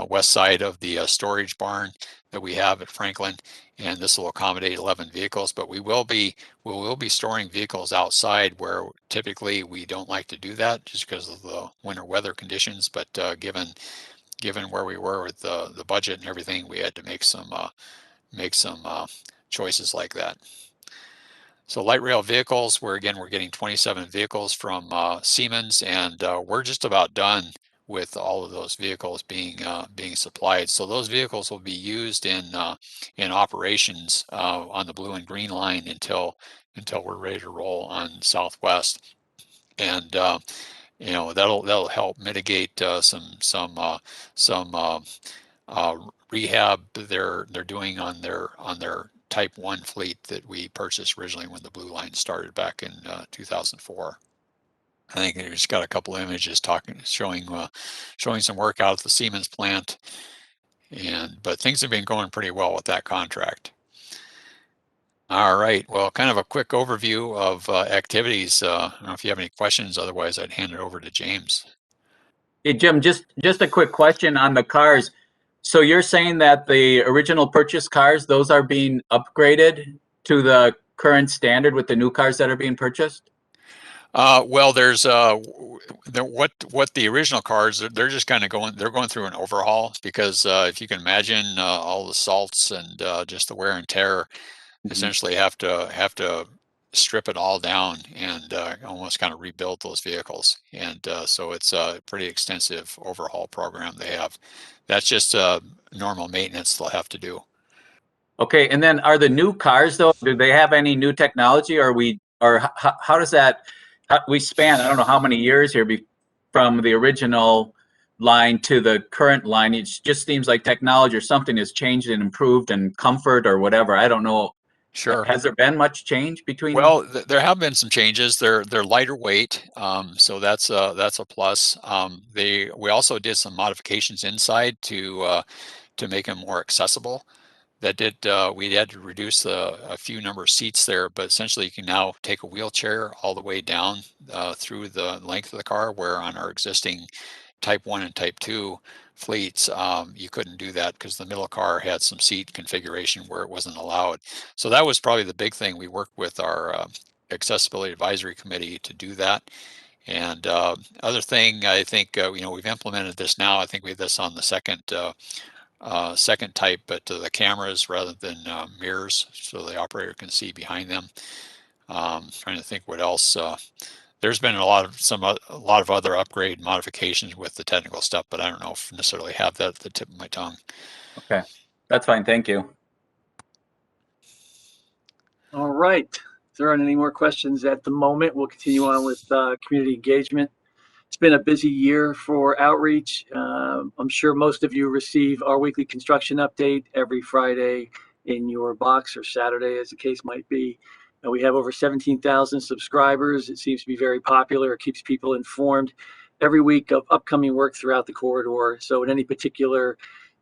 west side of the storage barn that we have at Franklin, and this will accommodate 11 vehicles. But we will be storing vehicles outside where typically we don't like to do that just because of the winter weather conditions. But given where we were with the budget and everything, we had to make some choices like that. So light rail vehicles, we're getting 27 vehicles from Siemens, and we're just about done with all of those vehicles being supplied. So those vehicles will be used in operations on the blue and green line until we're ready to roll on Southwest, and that'll help mitigate some rehab they're doing on their Type 1 fleet that we purchased originally when the blue line started back in 2004. I think I just got a couple of images showing some work out at the Siemens plant, but things have been going pretty well with that contract. All right, well, kind of a quick overview of activities. I don't know if you have any questions, otherwise I'd hand it over to James. Hey, Jim, just a quick question on the cars. So you're saying that the original purchase cars, those are being upgraded to the current standard with the new cars that are being purchased? Well, there's what the original cars, they're just kind of they're going through an overhaul, because if you can imagine all the salts and just the wear and tear, essentially have to strip it all down and almost kind of rebuild those vehicles. And so it's a pretty extensive overhaul program they have. That's just normal maintenance they'll have to do. Okay, and then are the new cars though, do they have any new technology, or how does that, we span, I don't know how many years here from the original line to the current line? It just seems like technology or something has changed and improved, and comfort or whatever. I don't know. Sure. Has there been much change between? Well, there have been some changes. They're lighter weight, so that's a plus. We also did some modifications inside to make them more accessible. We had to reduce a few number of seats there, but essentially you can now take a wheelchair all the way down through the length of the car, where on our existing Type 1 and Type 2 fleets, you couldn't do that because the middle car had some seat configuration where it wasn't allowed. So that was probably the big thing. We worked with our accessibility advisory committee to do that. And other thing, I think we've implemented this now. I think we have this on the second type, but the cameras rather than mirrors, so the operator can see behind them. Trying to think what else. There's been a lot of other upgrade modifications with the technical stuff, but I don't know if necessarily have that at the tip of my tongue. Okay, that's fine. Thank you. All right. If there aren't any more questions at the moment, we'll continue on with community engagement. It's been a busy year for outreach. I'm sure most of you receive our weekly construction update every Friday in your box, or Saturday, as the case might be. We have over 17,000 subscribers. It seems to be very popular. It keeps people informed every week of upcoming work throughout the corridor. So in any particular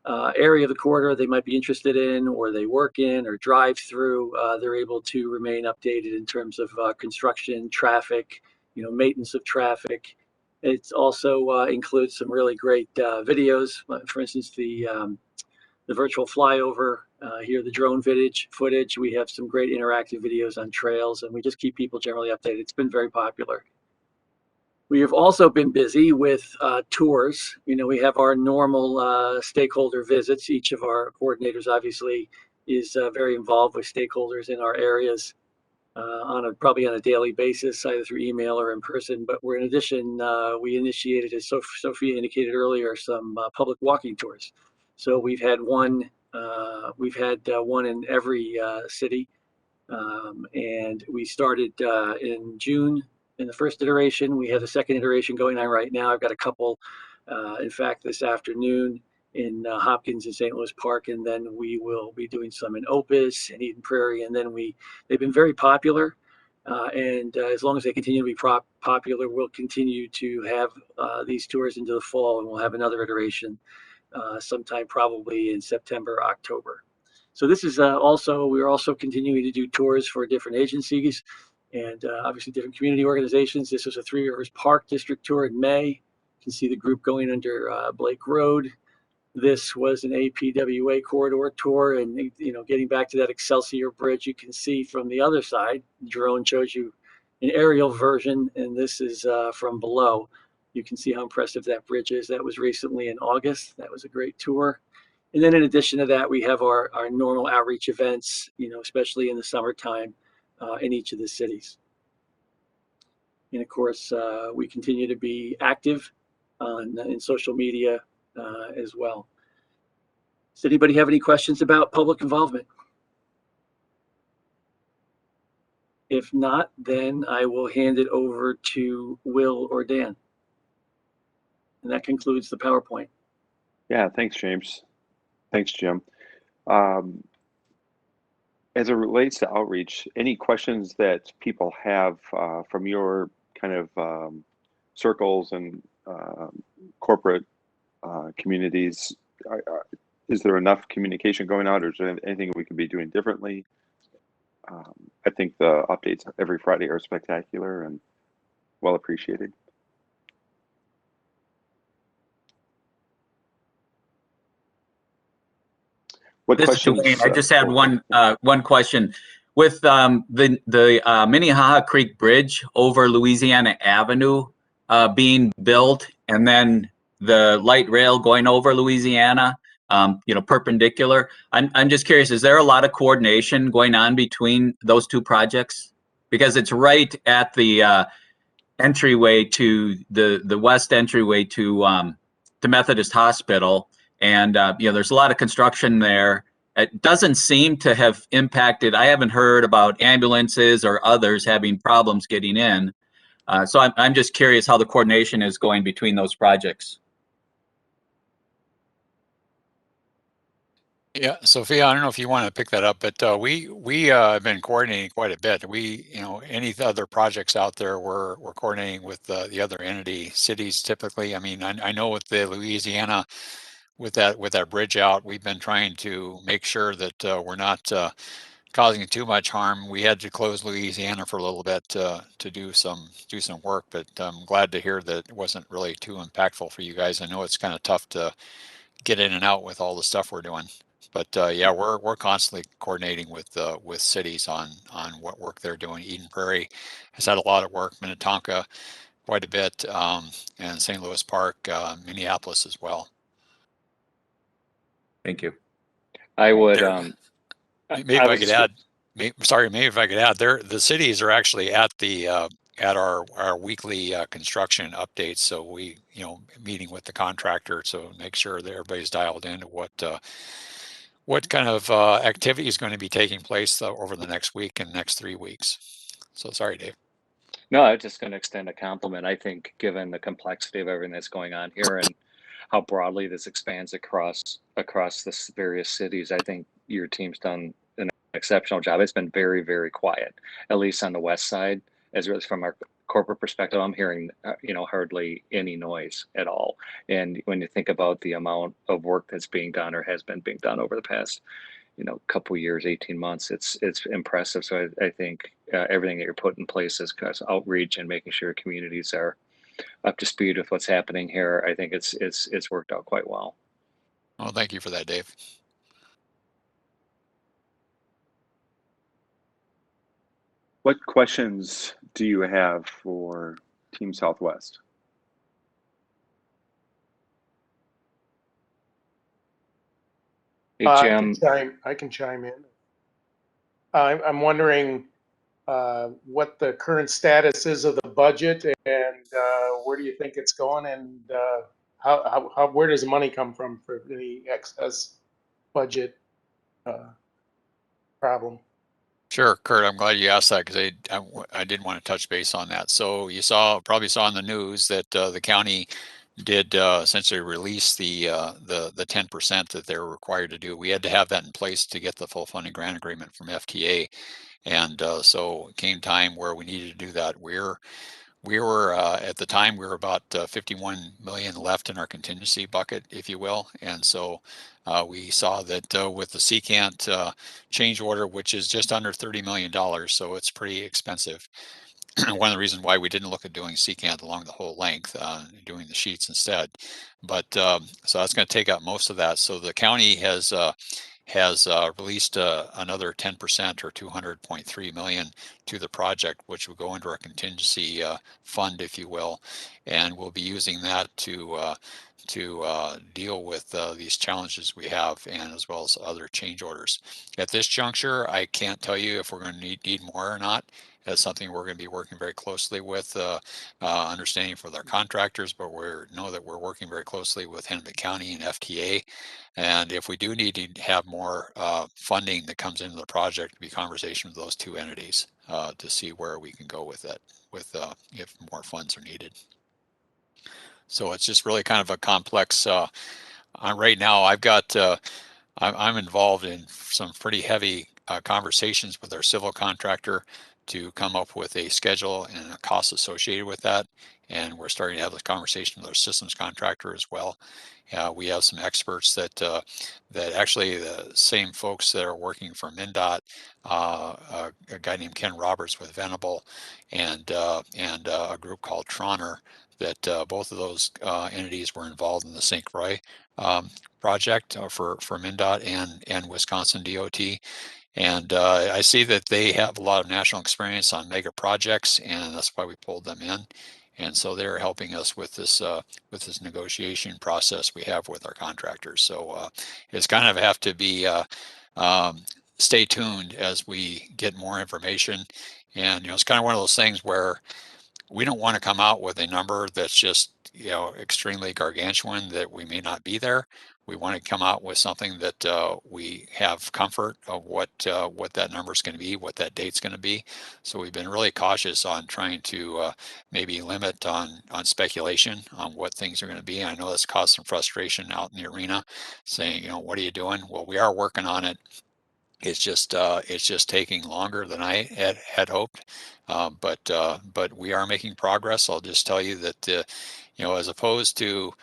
area of the corridor they might be interested in, or they work in, or drive through, they're able to remain updated in terms of construction, traffic, maintenance of traffic. It also includes some really great videos. For instance, the virtual flyover, here, the drone footage. We have some great interactive videos on trails, and we just keep people generally updated. It's been very popular. We have also been busy with tours. We have our normal stakeholder visits. Each of our coordinators obviously is very involved with stakeholders in our areas probably on a daily basis, either through email or in person. But in addition, we initiated, as Sophia indicated earlier, some public walking tours. So we've had one in every city, and we started in June in the first iteration. We have the second iteration going on right now. I've got a couple, in fact, this afternoon in Hopkins and St. Louis Park, and then we will be doing some in Opus and Eden Prairie. And then they've been very popular, and as long as they continue to be popular, we'll continue to have these tours into the fall, and we'll have another iteration sometime probably in September, October. So this is we're also continuing to do tours for different agencies and obviously different community organizations. This was a Three Rivers Park District tour in May. You can see the group going under Blake Road. This was an APWA corridor tour, and getting back to that Excelsior Bridge, you can see from the other side. The drone shows you an aerial version, and this is from below. You can see how impressive that bridge is. That was recently in August. That was a great tour. And then in addition to that, we have our normal outreach events, especially in the summertime in each of the cities. And of course, we continue to be active in social media as well. Does anybody have any questions about public involvement? If not, then I will hand it over to Will or Dan. And that concludes the PowerPoint. Yeah, thanks, James. Thanks, Jim. As it relates to outreach, any questions that people have from your kind of circles and corporate communities, is there enough communication going out, or is there anything we could be doing differently? I think the updates every Friday are spectacular and well appreciated. What This is questions? Dwayne. I just had one question. With the Minnehaha Creek Bridge over Louisiana Avenue being built, and then the light rail going over Louisiana, perpendicular. I'm just curious, is there a lot of coordination going on between those two projects? Because it's right at the entryway to the west entryway to Methodist Hospital, and there's a lot of construction there. It doesn't seem to have impacted. I haven't heard about ambulances or others having problems getting in. So I'm just curious how the coordination is going between those projects. Yeah, Sophia, I don't know if you want to pick that up, but we have been coordinating quite a bit. Any other projects out there, we're coordinating with the other entity cities typically. I mean, I know with the Louisiana, with that bridge out, we've been trying to make sure that we're not causing too much harm. We had to close Louisiana for a little bit to do some work, but I'm glad to hear that it wasn't really too impactful for you guys. I know it's kind of tough to get in and out with all the stuff we're doing. But yeah, we're constantly coordinating with cities on what work they're doing. Eden Prairie has had a lot of work, Minnetonka quite a bit, and St. Louis Park, Minneapolis as well. Thank you. I would. Maybe if I could add. Maybe if I could add, the cities are actually at our weekly construction updates. So we, meeting with the contractor, so make sure that everybody's dialed in to what kind of activity is going to be taking place over the next week and next 3 weeks. So sorry, Dave. No, I was just going to extend a compliment. I think given the complexity of everything that's going on here and how broadly this expands across the various cities, I think your team's done an exceptional job. It's been very, very quiet, at least on the west side. As really from our corporate perspective, I'm hearing hardly any noise at all. And when you think about the amount of work that's being done or has been being done over the past couple years, 18 months, it's impressive. So I think everything that you're putting in place as outreach and making sure communities are up to speed with what's happening here, I think it's worked out quite well. Well, thank you for that, Dave. What questions do you have for Team Southwest? Hey, Jim. I can chime in. I'm wondering what the current status is of the budget, and where do you think it's going, and where does the money come from for the excess budget problem? Sure, Kurt, I'm glad you asked that because I did want to touch base on that. So you probably saw in the news that the county did essentially release the 10% that they were required to do. We had to have that in place to get the full funding grant agreement from FTA, and so it came time where we needed to do that. We were at the time we were about 51 million left in our contingency bucket, if you will, and so we saw that with the Secant change order, which is just under $30 million, so it's pretty expensive. One of the reasons why we didn't look at doing Secant along the whole length, doing the sheets instead. But so that's going to take out most of that. So the county has released another 10% or 200.3 million to the project, which will go into our contingency fund, if you will, and we'll be using that to deal with these challenges we have, and as well as other change orders. At this juncture, I can't tell you if we're going to need more or not. as something we're going to be working very closely with, understanding for their contractors, but we know that we're working very closely with Hennepin County and FTA. And if we do need to have more funding that comes into the project, to be conversation with those two entities to see where we can go with it, with if more funds are needed. So it's just really kind of a complex. Right now, I've got. I'm involved in some pretty heavy conversations with our civil contractor to come up with a schedule and a cost associated with that. And we're starting to have this conversation with our systems contractor as well. We have some experts that actually the same folks that are working for MnDOT, a guy named Ken Roberts with Venable, and a group called Troner, that both of those entities were involved in the St. Croix project for MnDOT and Wisconsin DOT. And I see that they have a lot of national experience on mega projects, and that's why we pulled them in. And so they're helping us with this negotiation process we have with our contractors. So it's kind of have to be stay tuned as we get more information. And it's kind of one of those things where we don't want to come out with a number that's just extremely gargantuan that we may not be there. We want to come out with something that we have comfort of what that number is going to be, what that date's going to be. So we've been really cautious on trying to maybe limit on speculation on what things are going to be. I know that's caused some frustration out in the arena, saying, what are you doing? Well, we are working on it. It's just taking longer than I had hoped, but we are making progress. I'll just tell you that as opposed to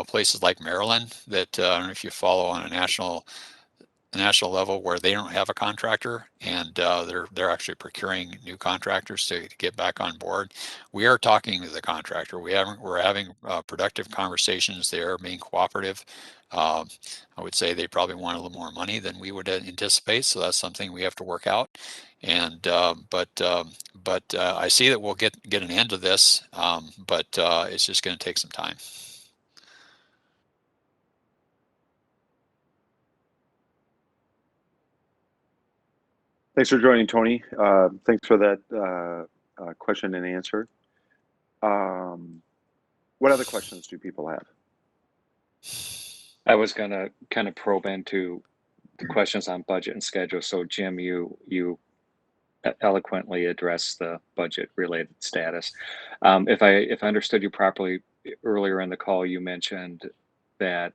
places like Maryland, that I don't know if you follow on a national level, where they don't have a contractor, and they're actually procuring new contractors to get back on board. We are talking to the contractor. We're having productive conversations. They are being cooperative. I would say they probably want a little more money than we would anticipate, so that's something we have to work out. And but I see that we'll get an end to this, but it's just going to take some time. Thanks for joining, Tony. Thanks for that question and answer. What other questions do people have? I was gonna kind of probe into the questions on budget and schedule. So Jim, you eloquently addressed the budget related status. If I understood you properly earlier in the call, you mentioned that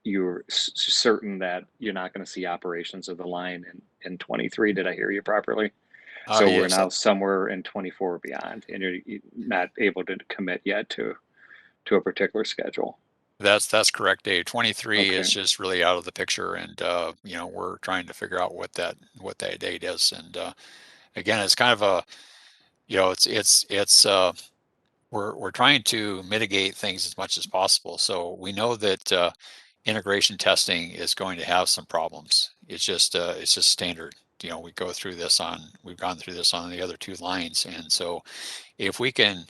you're certain that you're not going to see operations of the line in 23. Did I hear you properly? So Yes, we're now somewhere in 24 or beyond, and you're not able to commit yet to a particular schedule. That's correct, Dave. 23 Okay. is just really out of the picture, and we're trying to figure out what that date is. And again, it's kind of a we're trying to mitigate things as much as possible. So we know that integration testing is going to have some problems. It's just standard. We've gone through this on the other two lines, and so if we can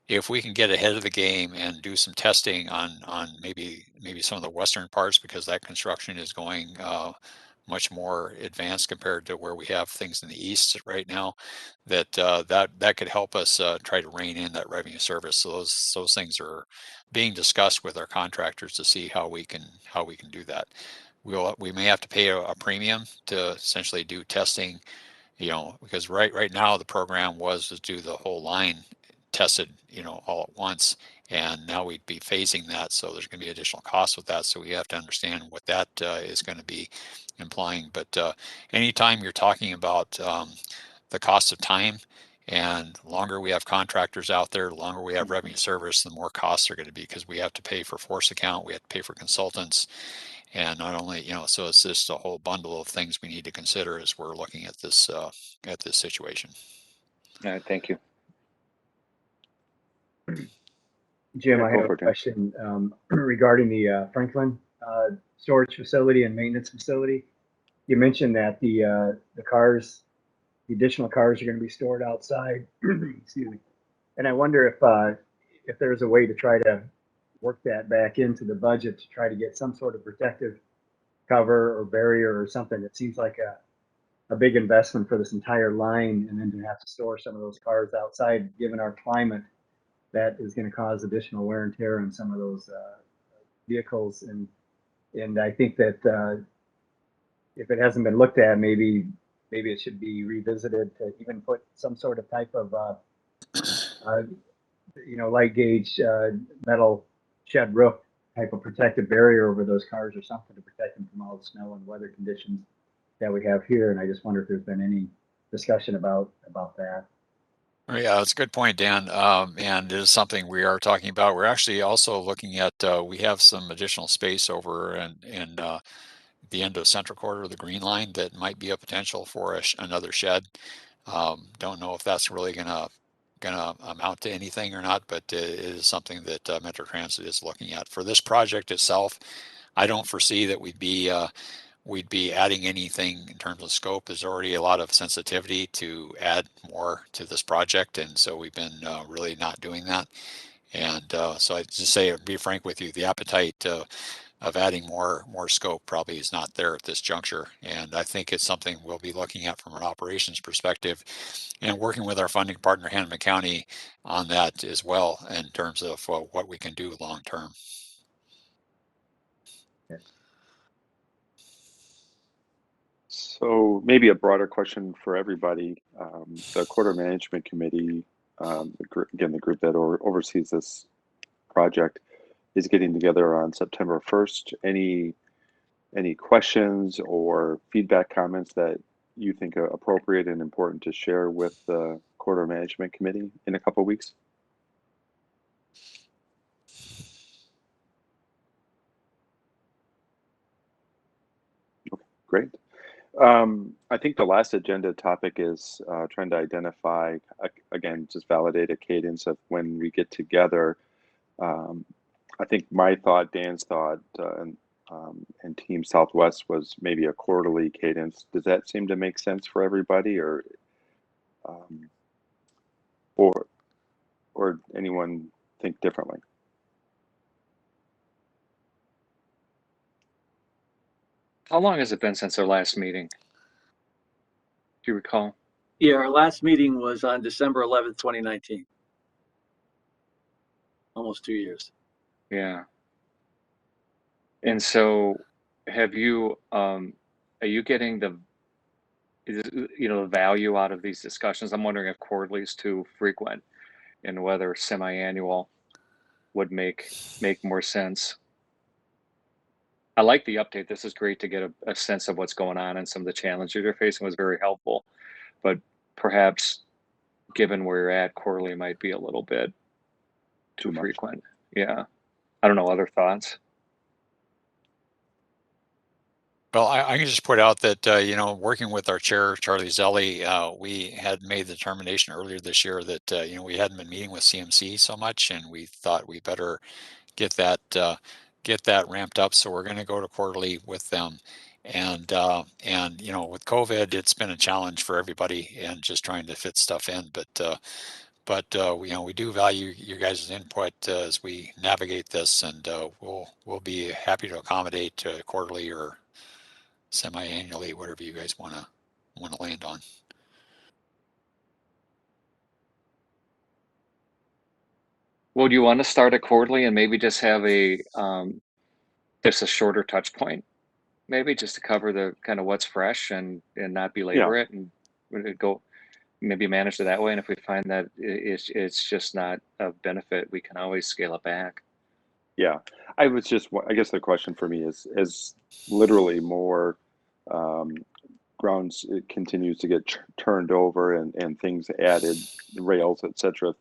get ahead of the game and do some testing on maybe some of the western parts, because that construction is going much more advanced compared to where we have things in the east right now, that could help us try to rein in that revenue service. So those things are being discussed with our contractors to see how we can do that. We may have to pay a premium to essentially do testing, because right now the program was to do the whole line tested, all at once, and now we'd be phasing that. So there's going to be additional costs with that. So we have to understand what that is going to be implying. But anytime you're talking about the cost of time, and the longer we have contractors out there, the longer we have revenue service, the more costs are going to be, because we have to pay for force account, we have to pay for consultants. And not only, so it's just a whole bundle of things we need to consider as we're looking at this situation. All right, thank you. Jim, I have a question regarding the Franklin storage facility and maintenance facility. You mentioned that the additional cars are going to be stored outside. Excuse me. And I wonder if there's a way to try to work that back into the budget to try to get some sort of protective cover or barrier or something. It seems like a big investment for this entire line, and then to have to store some of those cars outside, given our climate, that is going to cause additional wear and tear on some of those vehicles. And I think that if it hasn't been looked at, maybe it should be revisited to even put some sort of type of light gauge metal shed roof type of protective barrier over those cars or something to protect them from all the snow and weather conditions that we have here. And I just wonder if there's been any discussion about that. Yeah, that's a good point, Dan. And it is something we are talking about. We're actually also looking at, we have some additional space over in the end of Central Quarter, the Green Line, that might be a potential for another shed. Don't know if that's really gonna amount to anything or not, but it is something that Metro Transit is looking at. For this project itself, I don't foresee that we'd be adding anything in terms of scope. There's already a lot of sensitivity to add more to this project, and so we've been really not doing that. And so I just say, be frank with you, the appetite of adding more scope probably is not there at this juncture. And I think it's something we'll be looking at from an operations perspective and working with our funding partner, Hannah County, on that as well in terms of what we can do long term. So maybe a broader question for everybody. The Quarter Management Committee, again, the group that oversees this project, is getting together on September 1st. Any questions or feedback, comments that you think are appropriate and important to share with the Quarter Management Committee in a couple of weeks? Okay, great. I think the last agenda topic is trying to identify, again, just validate a cadence of when we get together. I think my thought, Dan's thought, and Team Southwest was maybe a quarterly cadence. Does that seem to make sense for everybody, or anyone think differently? How long has it been since our last meeting? Do you recall? Yeah, our last meeting was on December 11th, 2019. Almost 2 years. Yeah. And so are you getting the value out of these discussions? I'm wondering if quarterly is too frequent and whether semi-annual would make more sense. I like the update. This is great to get a sense of what's going on and some of the challenges you're facing was very helpful. But perhaps given where you're at, quarterly might be a little bit too frequent. Yeah. I don't know, other thoughts? Well, I can just point out that, working with our chair, Charlie Zelli, we had made the determination earlier this year that, we hadn't been meeting with CMC so much, and we thought we better get that ramped up. So we're going to go to quarterly with them. And with COVID, it's been a challenge for everybody and just trying to fit stuff in. But we do value your guys' input as we navigate this, and we'll be happy to accommodate quarterly or semi-annually, whatever you guys want to land on. Well, do you want to start a quarterly and maybe just have just a shorter touch point, maybe just to cover the kind of what's fresh and not belabor it, and go maybe manage it that way. And if we find that it's just not of benefit, we can always scale it back. Yeah, I guess the question for me is literally more grounds, it continues to get turned over and things added, rails, etc.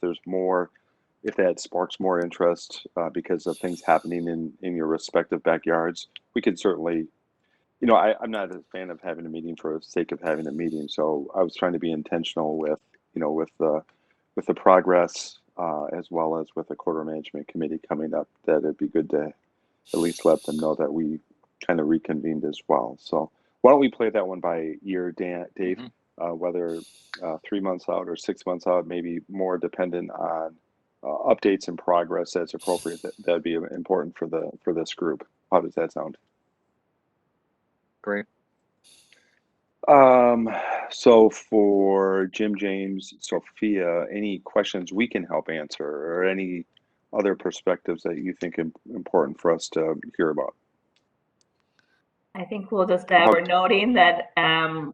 If that sparks more interest because of things happening in your respective backyards, we could certainly, I'm not a fan of having a meeting for the sake of having a meeting. So I was trying to be intentional with the progress as well as with the Quarter Management Committee coming up, that it'd be good to at least let them know that we kind of reconvened as well. So why don't we play that one by ear, Dave? Mm-hmm. Whether 3 months out or 6 months out, maybe more dependent on updates and progress as appropriate. That'd be important for this group. How does that sound? Great. So for Jim, James, Sophia, any questions we can help answer, or any other perspectives that you think important for us to hear about? I think we'll just, we're noting that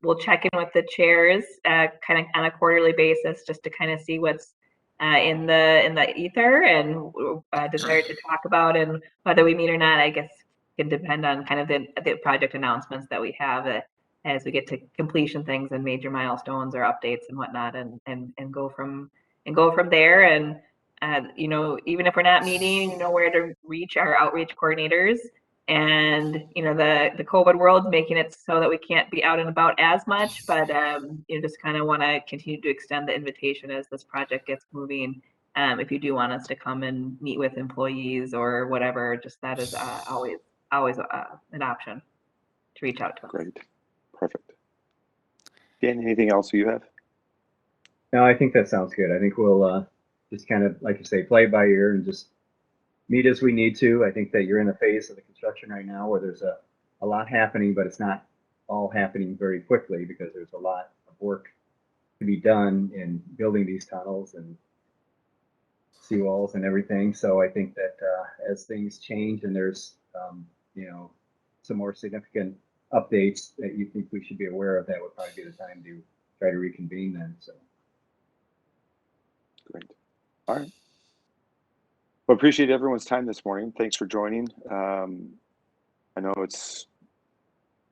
we'll check in with the chairs kind of on a quarterly basis just to kind of see what's in the ether and desire to talk about, and whether we meet or not, I guess can depend on kind of the project announcements that we have as we get to completion things and major milestones or updates and whatnot, and go from there. And you know, even if we're not meeting, you know where to reach our outreach coordinators. And you know, the COVID world's making it so that we can't be out and about as much, but you know, just kind of want to continue to extend the invitation as this project gets moving. If you do want us to come and meet with employees or whatever, just that is always an option to reach out to us. Great, perfect. Dan, anything else you have? No, I think that sounds good. I think we'll just kind of, like you say, play it by ear and just meet as we need to. I think that you're in the phase of the construction right now where there's a lot happening, but it's not all happening very quickly because there's a lot of work to be done in building these tunnels and seawalls and everything. So I think that as things change and there's you know, some more significant updates that you think we should be aware of, that would probably be the time to try to reconvene then. So great. All right. Well, appreciate everyone's time this morning. Thanks for joining. I know it's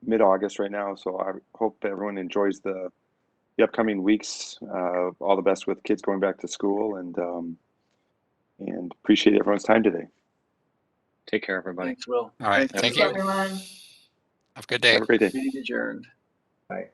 mid-August right now, so I hope everyone enjoys the upcoming weeks. All the best with kids going back to school, and appreciate everyone's time today. Take care, everybody. Thanks, Will. All right. Thanks, Thank you. Everyone. Have a good day. Have a great day. Meeting adjourned. bye.